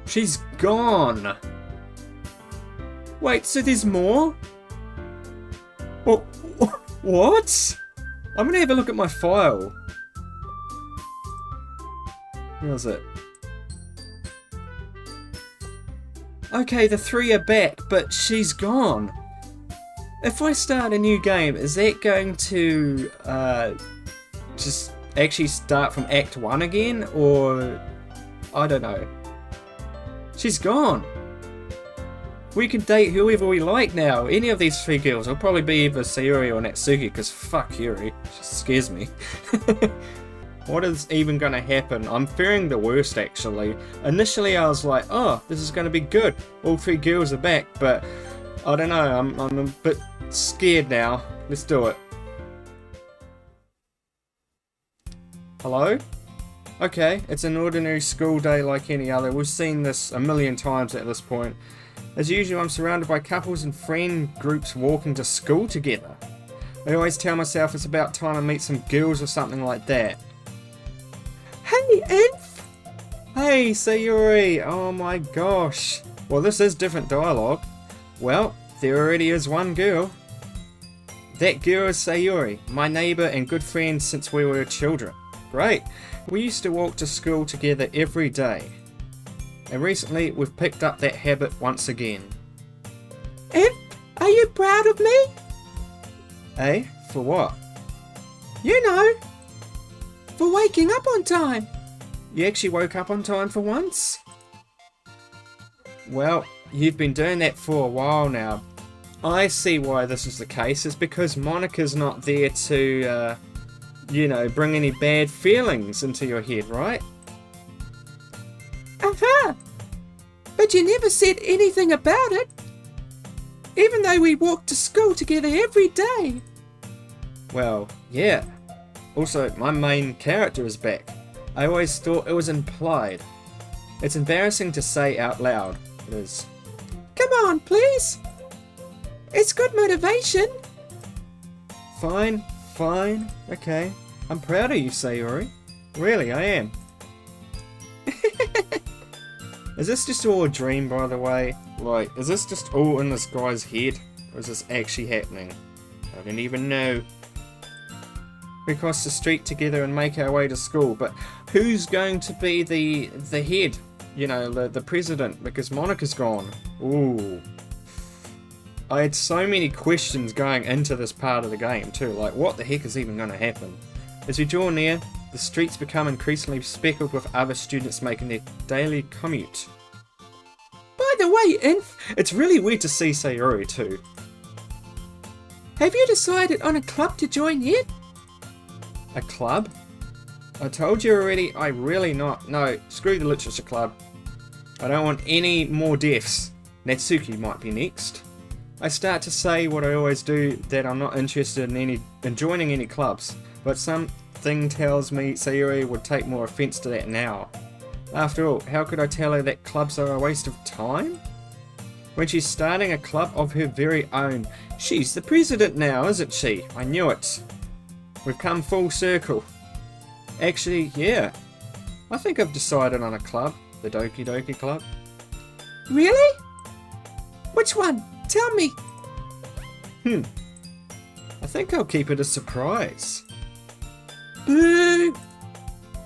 She's gone! Wait, so there's more? What? I'm gonna have a look at my file. Where is it? Okay, the 3 are back, but she's gone. If I start a new game, is that going to just actually start from Act 1 again? Or... I don't know. She's gone. We can date whoever we like now. Any of these 3 girls. It'll probably be either Sayuri or Natsuki, because fuck Yuri. She scares me. What is even going to happen? I'm fearing the worst, actually. Initially, I was like, oh, this is going to be good. All 3 girls are back, but I don't know. I'm a bit scared now. Let's do it. Hello? Okay, it's an ordinary school day like any other. We've seen this a million times at this point. As usual, I'm surrounded by couples and friend groups walking to school together. I always tell myself it's about time I meet some girls or something like that. Hey, Inf! Hey, Sayuri! Oh my gosh. Well, this is different dialogue. Well, there already is one girl. That girl is Sayuri, my neighbour and good friend since we were children. Great. We used to walk to school together every day. And recently we've picked up that habit once again. Imp, are you proud of me? Eh? For what? You know, for waking up on time. You actually woke up on time for once? Well, you've been doing that for a while now. I see why this is the case. It's because Monica's not there to, bring any bad feelings into your head, right? Uh-huh. But you never said anything about it. Even though we walked to school together every day. Well, yeah. Also, my main character is back. I always thought it was implied. It's embarrassing to say out loud. It is. Come on, please. It's good motivation. Fine. Okay. I'm proud of you, Sayuri. Really, I am. Is this just all a dream, by the way? Like, is this just all in this guy's head? Or is this actually happening? I don't even know. We cross the street together and make our way to school, but who's going to be the head? You know, the president, because Monica's gone. Ooh. I had so many questions going into this part of the game too, like what the heck is even going to happen? As we draw near, the streets become increasingly speckled with other students making their daily commute. By the way, Inf, It's really weird to see Sayuri too. have you decided on a club to join yet? A club? I told you already, I really not. No, screw the literature club. I don't want any more deaths. Natsuki might be next. I start to say what I always do, that I'm not interested in joining any clubs, but something tells me Sayuri would take more offense to that now. After all, how could I tell her that clubs are a waste of time? When she's starting a club of her very own. She's the president now, isn't she? I knew it. We've come full circle. Actually, yeah. I think I've decided on a club. The Doki Club. Really? Which one? Tell me. I think I'll keep it a surprise. Boo!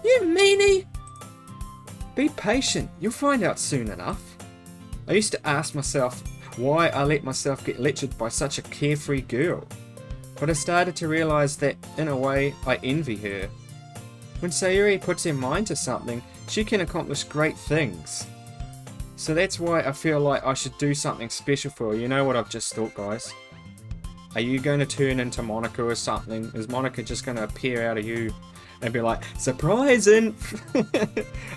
You meanie! Be patient, you'll find out soon enough. I used to ask myself why I let myself get lectured by such a carefree girl. But I started to realise that, in a way, I envy her. When Sayuri puts her mind to something, she can accomplish great things. So that's why I feel like I should do something special for her. You know what I've just thought, guys? Are you going to turn into Monica or something? Is Monica just going to appear out of you and be like, surprising?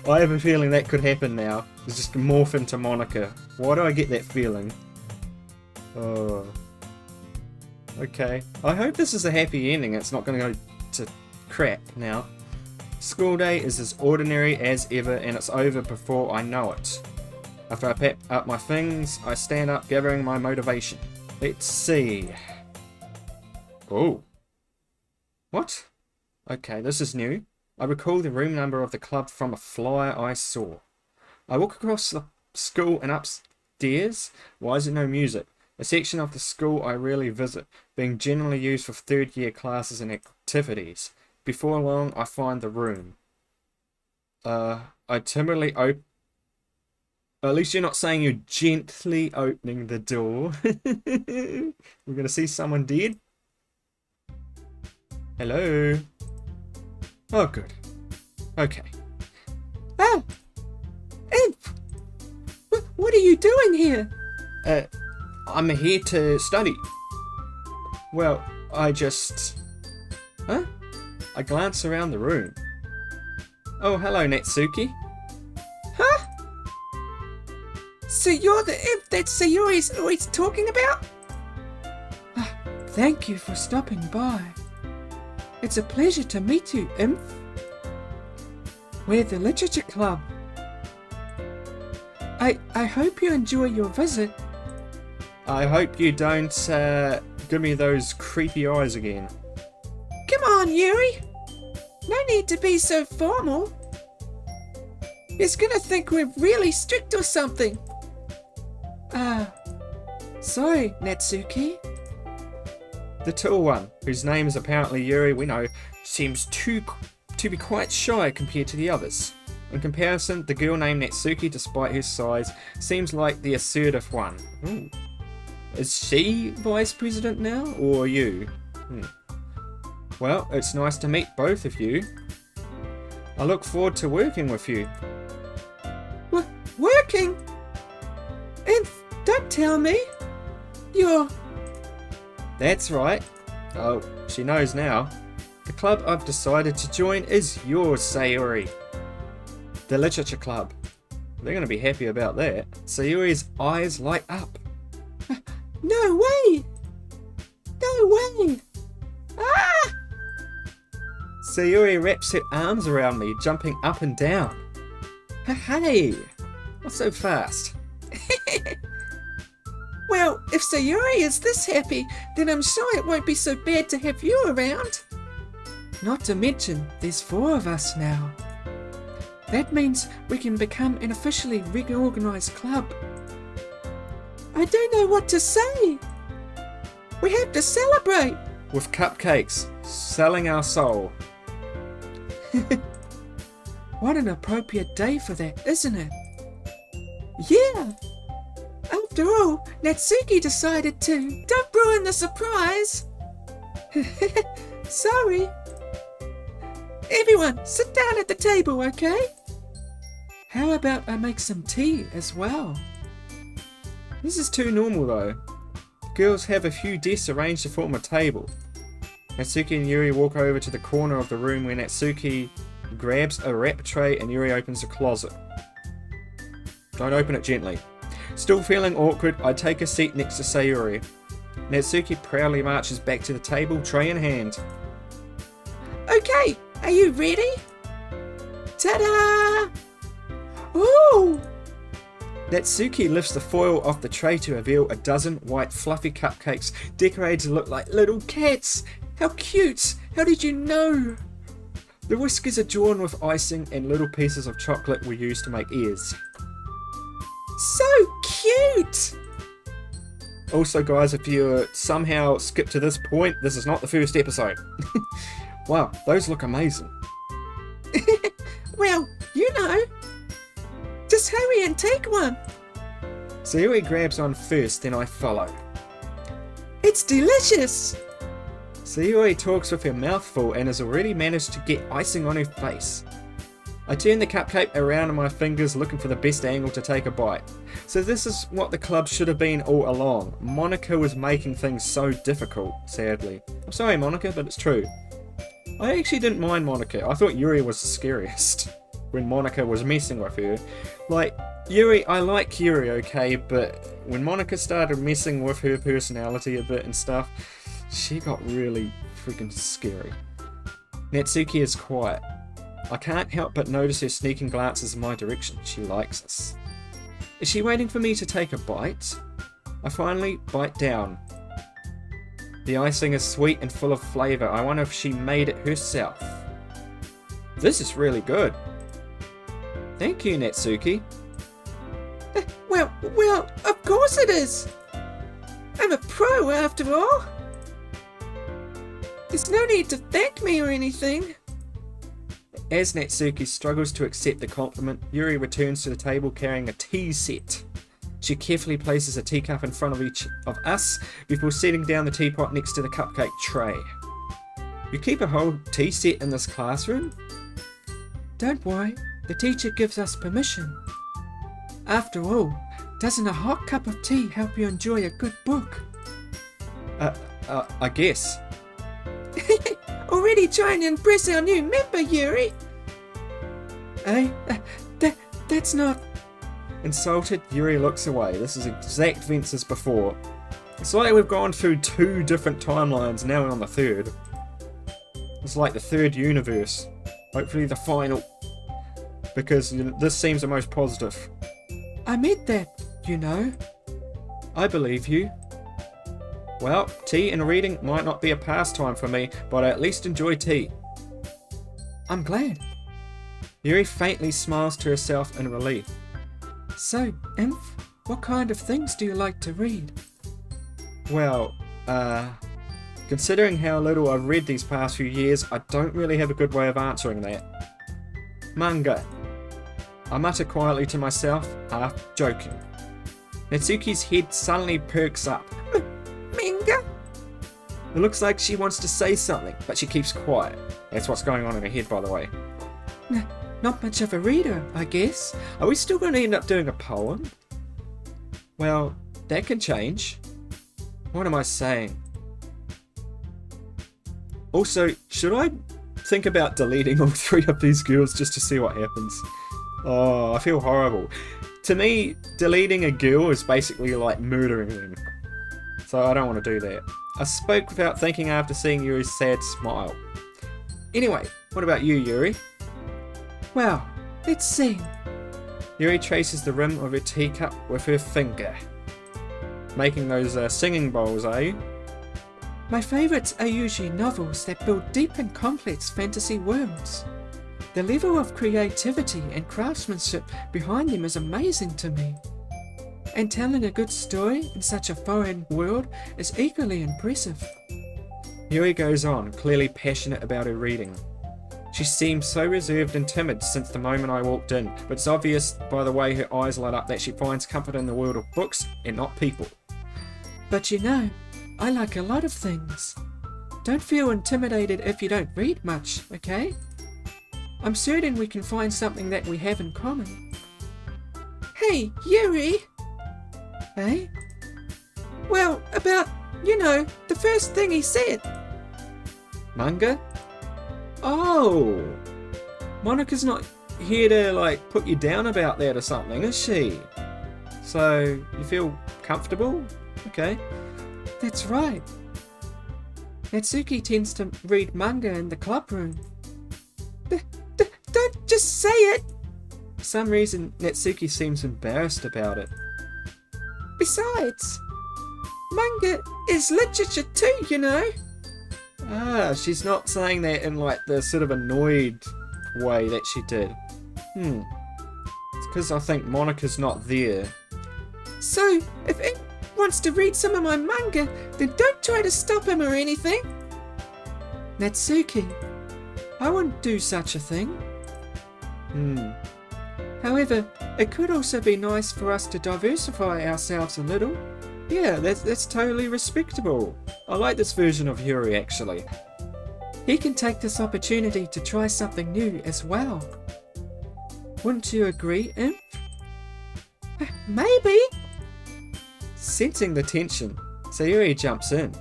I have a feeling that could happen now. It's just morph into Monica. Why do I get that feeling? Oh. Okay. I hope this is a happy ending. It's not going to go to crap now. School day is as ordinary as ever, and it's over before I know it. After I pack up my things, I stand up gathering my motivation. Let's see. Oh. What? Okay, this is new. I recall the room number of the club from a flyer I saw. I walk across the school and upstairs. Why is there no music? A section of the school I rarely visit, being generally used for third year classes and activities. Before long, I find the room. I timidly open. At least you're not saying you're gently opening the door. We're gonna see someone dead. Hello. Oh, good. Okay. Oh! Imp! What are you doing here? I'm here to study. Well, I just... Huh? I glance around the room. Oh, hello, Natsuki. Huh? So you're the imp that Sayuri's always talking about? Thank you for stopping by. It's a pleasure to meet you, Imp. We're the Literature Club. I hope you enjoy your visit. I hope you don't give me those creepy eyes again. Come on, Yuri. No need to be so formal. He's gonna think we're really strict or something. Sorry, Natsuki. The tall one, whose name is apparently Yuri, we know, seems to be quite shy compared to the others. In comparison, the girl named Natsuki, despite her size, seems like the assertive one. Ooh. Is she vice president now, or you? Well, it's nice to meet both of you. I look forward to working with you. Working? And don't tell me you're... That's right. Oh, she knows now. The club I've decided to join is yours, Sayuri. The Literature Club. They're going to be happy about that. Sayuri's eyes light up. No way! No way! Ah! Sayuri wraps her arms around me, jumping up and down. Hey! What's so fast? Well, if Sayuri is this happy, then I'm sure it won't be so bad to have you around. Not to mention, there's 4 of us now. That means we can become an officially reorganized club. I don't know what to say. We have to celebrate. With cupcakes, selling our soul. What an appropriate day for that, isn't it? Yeah. After all, Natsuki decided to. Don't ruin the surprise. Sorry. Everyone, sit down at the table, okay? How about I make some tea as well? This is too normal though. Girls have a few desks arranged to form a table. Natsuki and Yuri walk over to the corner of the room where Natsuki grabs a wrap tray and Yuri opens a closet. Don't open it gently. Still feeling awkward, I take a seat next to Sayuri. Natsuki proudly marches back to the table, tray in hand. Okay, are you ready? Ta-da! Ooh! Natsuki lifts the foil off the tray to reveal a dozen white fluffy cupcakes decorated to look like little cats. How cute! How did you know? The whiskers are drawn with icing and little pieces of chocolate were used to make ears. So cute! Also guys, if you somehow skip to this point, this is not the first episode. Wow, those look amazing. Well, you know. Just hurry and take one. Sayuri grabs one first, then I follow. It's delicious! Sayuri talks with her mouth full and has already managed to get icing on her face. I turn the cupcake around in my fingers looking for the best angle to take a bite. So this is what the club should have been all along. Monica was making things so difficult, sadly. I'm sorry Monica, but it's true. I actually didn't mind Monica. I thought Yuri was the scariest when Monica was messing with her. Like, Yuri, I like Yuri, okay, but when Monica started messing with her personality a bit and stuff, she got really freaking scary. Natsuki is quiet. I can't help but notice her sneaking glances in my direction. She likes us. Is she waiting for me to take a bite? I finally bite down. The icing is sweet and full of flavour. I wonder if she made it herself. This is really good. Thank you, Natsuki. Well, of course it is. I'm a pro after all. There's no need to thank me or anything. As Natsuki struggles to accept the compliment, Yuri returns to the table carrying a tea set. She carefully places a teacup in front of each of us before setting down the teapot next to the cupcake tray. You keep a whole tea set in this classroom? Don't worry, the teacher gives us permission. After all, doesn't a hot cup of tea help you enjoy a good book? I guess. Already trying to impress our new member, Yuri? Eh? That's not... Insulted, Yuri looks away. This is exact events as before. It's like we've gone through 2 different timelines, now we're on the 3rd. It's like the 3rd universe. Hopefully the final. Because this seems the most positive. I meant that, you know. I believe you. Well, tea and reading might not be a pastime for me, but I at least enjoy tea. I'm glad. Yuri faintly smiles to herself in relief. So, Inf, What kind of things do you like to read? Well, considering how little I've read these past few years, I don't really have a good way of answering that. Manga. I mutter quietly to myself, half joking. Natsuki's head suddenly perks up. Manga? It looks like she wants to say something, but she keeps quiet. That's what's going on in her head, by the way. Not much of a reader, I guess. Are we still going to end up doing a poem? Well, that can change. What am I saying? Also, should I think about deleting all 3 of these girls just to see what happens? Oh, I feel horrible. To me, deleting a girl is basically like murdering them. So I don't want to do that. I spoke without thinking after seeing Yuri's sad smile. Anyway, what about you, Yuri? Well, let's see. Yuri traces the rim of her teacup with her finger. Making those singing bowls, are you? My favourites are usually novels that build deep and complex fantasy worlds. The level of creativity and craftsmanship behind them is amazing to me. And telling a good story in such a foreign world is equally impressive. Yuri goes on, clearly passionate about her reading. She seems so reserved and timid since the moment I walked in, but it's obvious by the way her eyes light up that she finds comfort in the world of books and not people. But you know, I like a lot of things. Don't feel intimidated if you don't read much, okay? I'm certain we can find something that we have in common. Hey, Yuri! Hey? Well, about, the first thing he said. Manga? Oh! Monica's not here to, put you down about that or something, is she? So, you feel comfortable? Okay. That's right. Natsuki tends to read manga in the club room. Don't just say it! For some reason, Natsuki seems embarrassed about it. Besides, manga is literature too, you know? Ah, she's not saying that in the sort of annoyed way that she did. It's because I think Monica's not there. So, if anyone wants to read some of my manga, then don't try to stop him or anything. Natsuki, I wouldn't do such a thing. However, it could also be nice for us to diversify ourselves a little. Yeah, that's totally respectable. I like this version of Yuri, actually. He can take this opportunity to try something new as well. Wouldn't you agree, Imp? Maybe. Sensing the tension, Sayuri jumps in.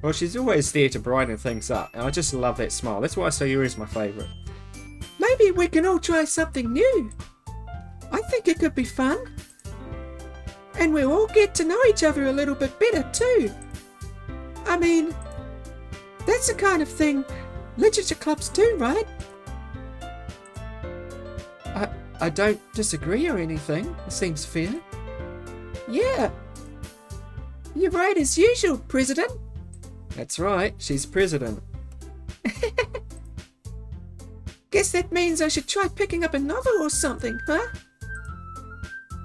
Well, she's always there to brighten things up, and I just love that smile. That's why Sayuri's my favourite. Maybe we can all try something new. I think it could be fun. And we'll all get to know each other a little bit better too. I mean, that's the kind of thing literature clubs do, right? I don't disagree or anything. It seems fair. Yeah. You're right as usual, President. That's right, she's president. Guess that means I should try picking up a novel or something, huh?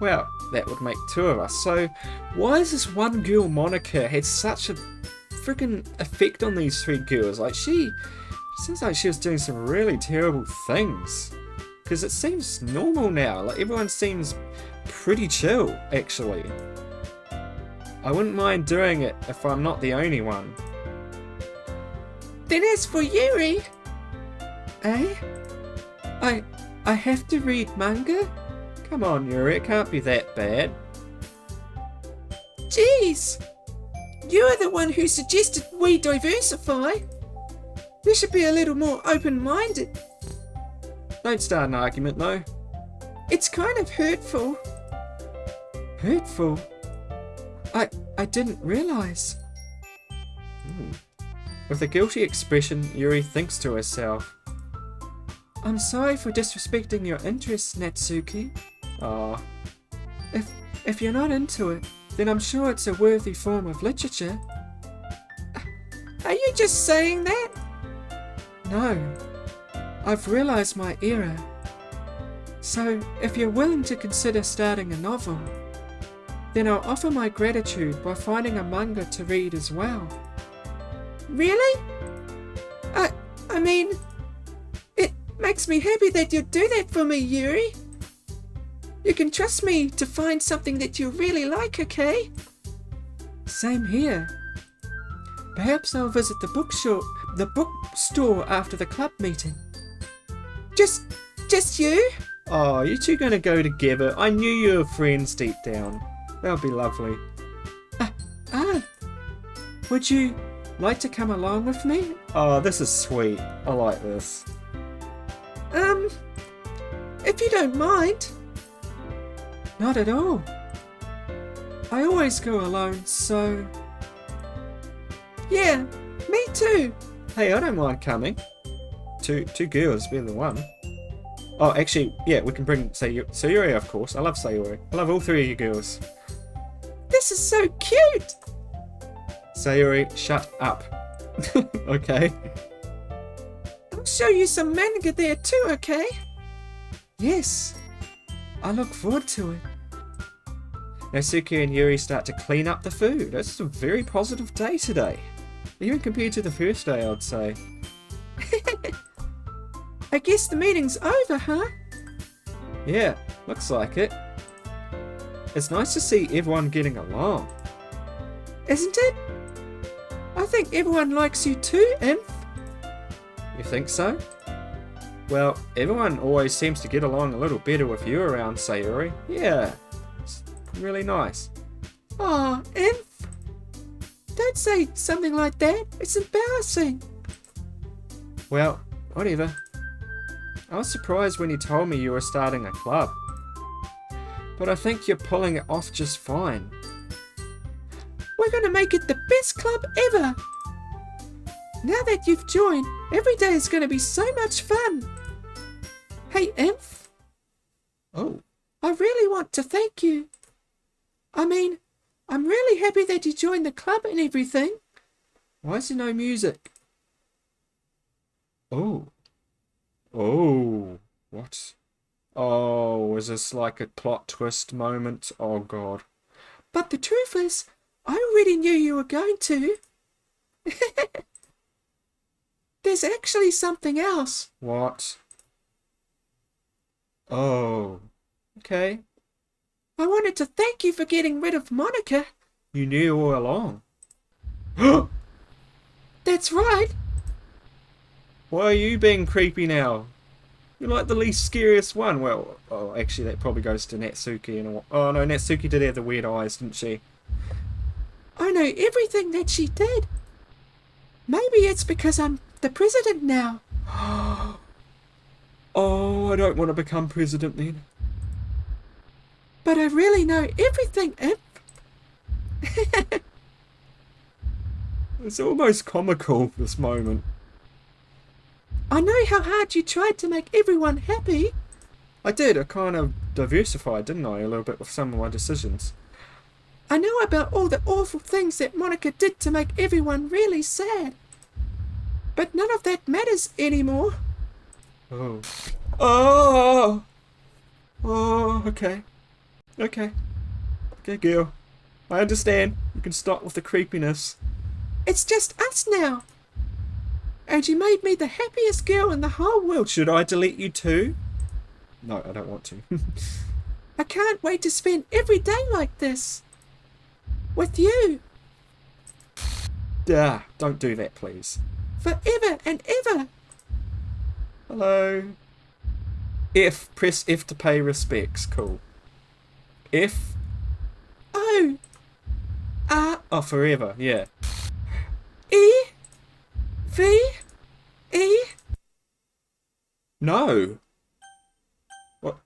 Well, that would make 2 of us. So, why has this one girl, Monica, had such a freaking effect on these 3 girls? She seems like she was doing some really terrible things. Because it seems normal now. Everyone seems pretty chill, actually. I wouldn't mind doing it if I'm not the only one. Then as for Yuri... Eh? I have to read manga? Come on, Yuri, it can't be that bad. Jeez! You're the one who suggested we diversify. We should be a little more open-minded. Don't start an argument, though. It's kind of hurtful. Hurtful? I didn't realise. With a guilty expression, Yuri thinks to herself. I'm sorry for disrespecting your interests, Natsuki. Ah. If you're not into it, then I'm sure it's a worthy form of literature. Are you just saying that? No. I've realised my error. So, if you're willing to consider starting a novel, then I'll offer my gratitude by finding a manga to read as well. Really? I mean, it makes me happy that you'd do that for me, Yuri. You can trust me to find something that you really like, okay? Same here. Perhaps I'll visit the bookstore after the club meeting. Just you? Oh, you two gonna go together? I knew you were friends deep down. That'll be lovely. Would you like to come along with me? Oh, this is sweet. I like this. If you don't mind. Not at all. I always go alone, so... Yeah, me too. Hey, I don't mind coming. Two girls better than one. Oh, actually, yeah, we can bring Sayuri, of course. I love Sayuri. I love all three of you girls. This is so cute. Sayuri, shut up. Okay. I'll show you some manga there too, okay? Yes. I look forward to it. Natsuki and Yuri start to clean up the food. It's a very positive day today. Even compared to the first day, I'd say. I guess the meeting's over, huh? Yeah, looks like it. It's nice to see everyone getting along. Isn't it? I think everyone likes you too, Inf. You think so? Well, everyone always seems to get along a little better with you around, Sayuri. Yeah, it's really nice. Aw, Inf. Don't say something like that. It's embarrassing. Well, whatever. I was surprised when you told me you were starting a club. But I think you're pulling it off just fine. We're gonna make it the best club ever. Now that you've joined, every day is gonna be so much fun. Hey, Inf. Oh. I really want to thank you. I mean, I'm really happy that you joined the club and everything. Why is there no music? Oh. Oh. What? Oh, is this like a plot twist moment? Oh, God. But the truth is, I already knew you were going to. There's actually something else. What? Oh. Okay. I wanted to thank you for getting rid of Monica. You knew all along. That's right. Why are you being creepy now? You're like the least scariest one. Well, oh, actually, that probably goes to Natsuki. Oh, no, Natsuki did have the weird eyes, didn't she? I know everything that she did. Maybe it's because I'm the president now. Oh, I don't want to become president then. But I really know everything, Imp. It's almost comical, this moment. I know how hard you tried to make everyone happy. I did. I kind of diversified, didn't I, a little bit with some of my decisions. I know about all the awful things that Monica did to make everyone really sad. But none of that matters anymore. Oh. Oh! Oh, okay. Okay. Okay, girl. I understand. You can stop with the creepiness. It's just us now. And you made me the happiest girl in the whole world. Should I delete you too? No, I don't want to. I can't wait to spend every day like this. With you. Don't do that, please. Forever and ever. Hello. Press F to pay respects. Cool. F. O. R. Oh, forever, yeah. E. V. E. No. What?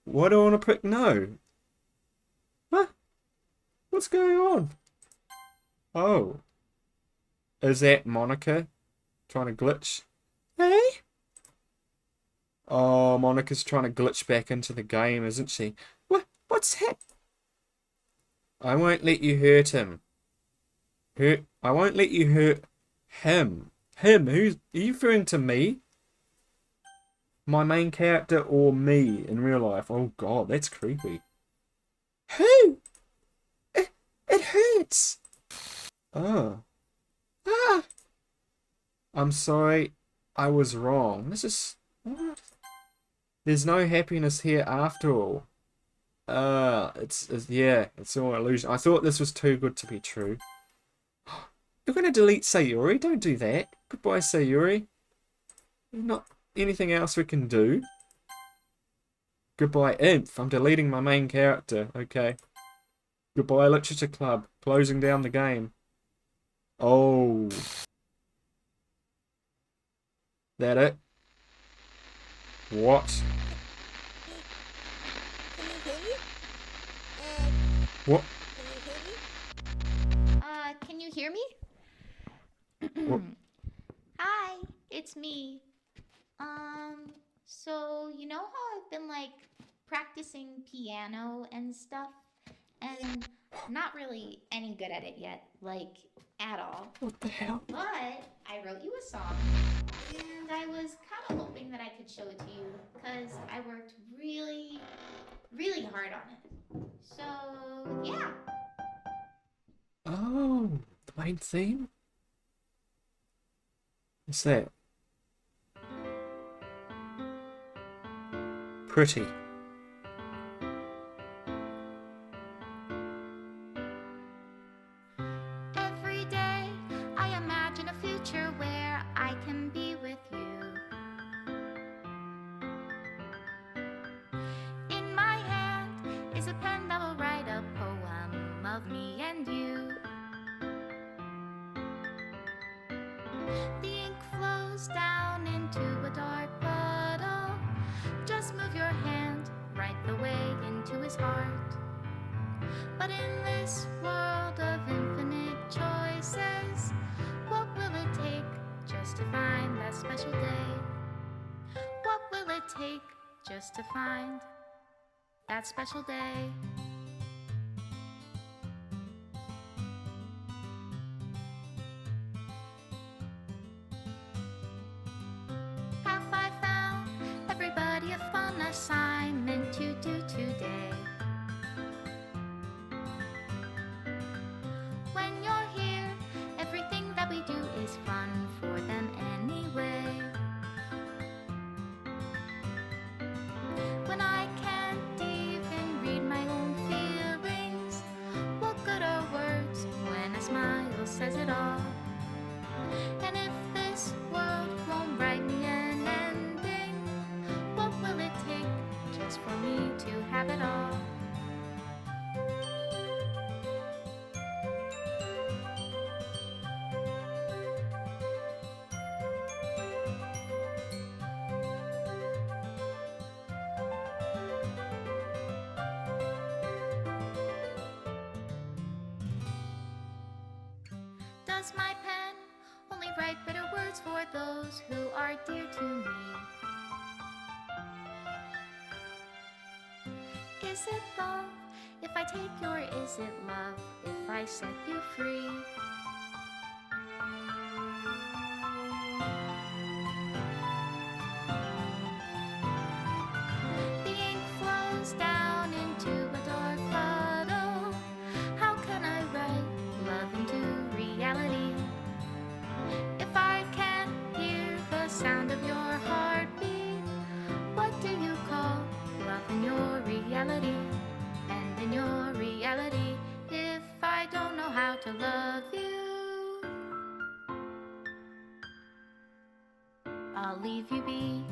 Why do I want to prick no? Huh? What's going on? Oh. Is that Monica trying to glitch? Hey? Oh, Monica's trying to glitch back into the game, isn't she? What's happening? I won't let you hurt him. I won't let you hurt him. Him? Are you referring to me? My main character or me in real life? Oh god, that's creepy. Who? minutes. Oh, Ah, I'm sorry. I was wrong. This is... What? There's no happiness here after all. Yeah, it's all illusion. I thought this was too good to be true. You're gonna delete Sayuri? Don't do that. Goodbye, Sayuri. Not anything else we can do. Goodbye, Inf. I'm deleting my main character. Okay. Goodbye, Literature Club. Closing down the game. Oh. That it? What? Can you hear me? What? Can you hear me? Can you hear me? What? Hi, it's me. So you know how I've been like practicing piano and stuff, and not really any good at it yet, like at all. What the hell? But I wrote you a song, and I was kind of hoping that I could show it to you, because I worked really, really hard on it. So, yeah. Oh, the main theme? What's that? Pretty. Every day I imagine a future where I can be with you. In my hand is a pen that will write a poem of me and you. The ink flows down into a dark puddle. Just move your hand right the way into his heart. But in this world of infinite choices, what will it take just to find that special day? What will it take just to find that special day? Have I found everybody a fun assignment to do today? When you're here, everything that we do is fun for them anyway. When I can't even read my own feelings, what good are words when a smile says it all? And if this world won't write me an ending, what will it take just for me to have it all? Does my pen only write bitter words for those who are dear to me? Is it love if I take you, or is it love if I set you free? The ink flows down into a dark puddle. How can I write love into reality if I can't hear the sound of your heartbeat? What do you call love in your reality? And in your reality, if I don't know how to love you, I'll leave you be.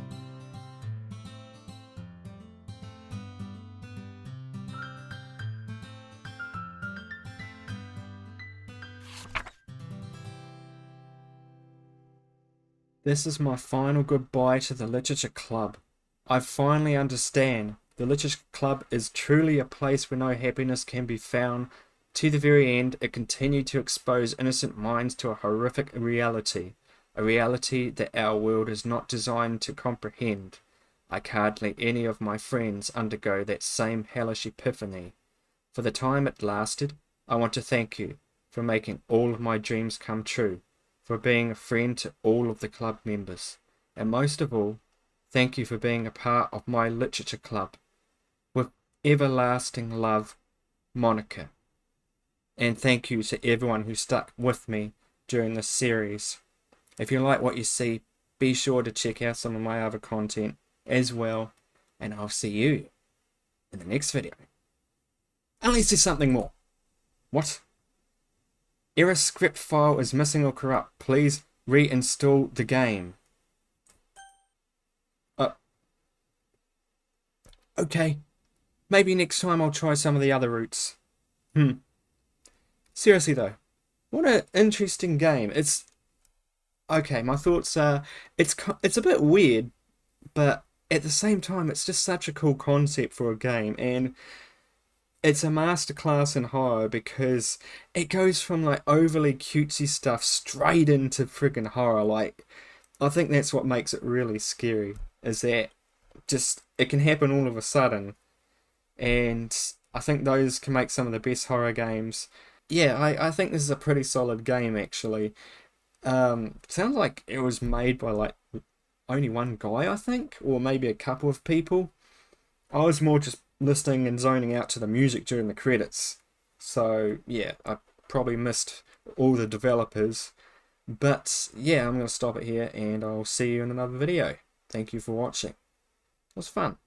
This is my final goodbye to the Literature Club. I finally understand. The Literature Club is truly a place where no happiness can be found. To the very end, it continued to expose innocent minds to a horrific reality. A reality that our world is not designed to comprehend. I can't let any of my friends undergo that same hellish epiphany. For the time it lasted, I want to thank you for making all of my dreams come true, for being a friend to all of the club members, and most of all, thank you for being a part of my Literature Club. With everlasting love, Monica. And thank you to everyone who stuck with me during this series. If you like what you see, be sure to check out some of my other content as well, and I'll see you in the next video. Unless there's something more. What? Error script file is missing or corrupt. Please reinstall the game. Okay. Maybe next time I'll try some of the other routes. Seriously though, what an interesting game. It's... Okay, my thoughts are... It's a bit weird, but at the same time, it's just such a cool concept for a game, and it's a masterclass in horror because it goes from like overly cutesy stuff straight into friggin' horror. Like, I think that's what makes it really scary, is that just it can happen all of a sudden, and I think those can make some of the best horror games. Yeah, I think this is a pretty solid game actually. Sounds like it was made by like only one guy, I think, or maybe a couple of people. I was more just listening and zoning out to the music during the credits. So yeah, I probably missed all the developers. But yeah, I'm going to stop it here and I'll see you in another video. Thank you for watching. It was fun.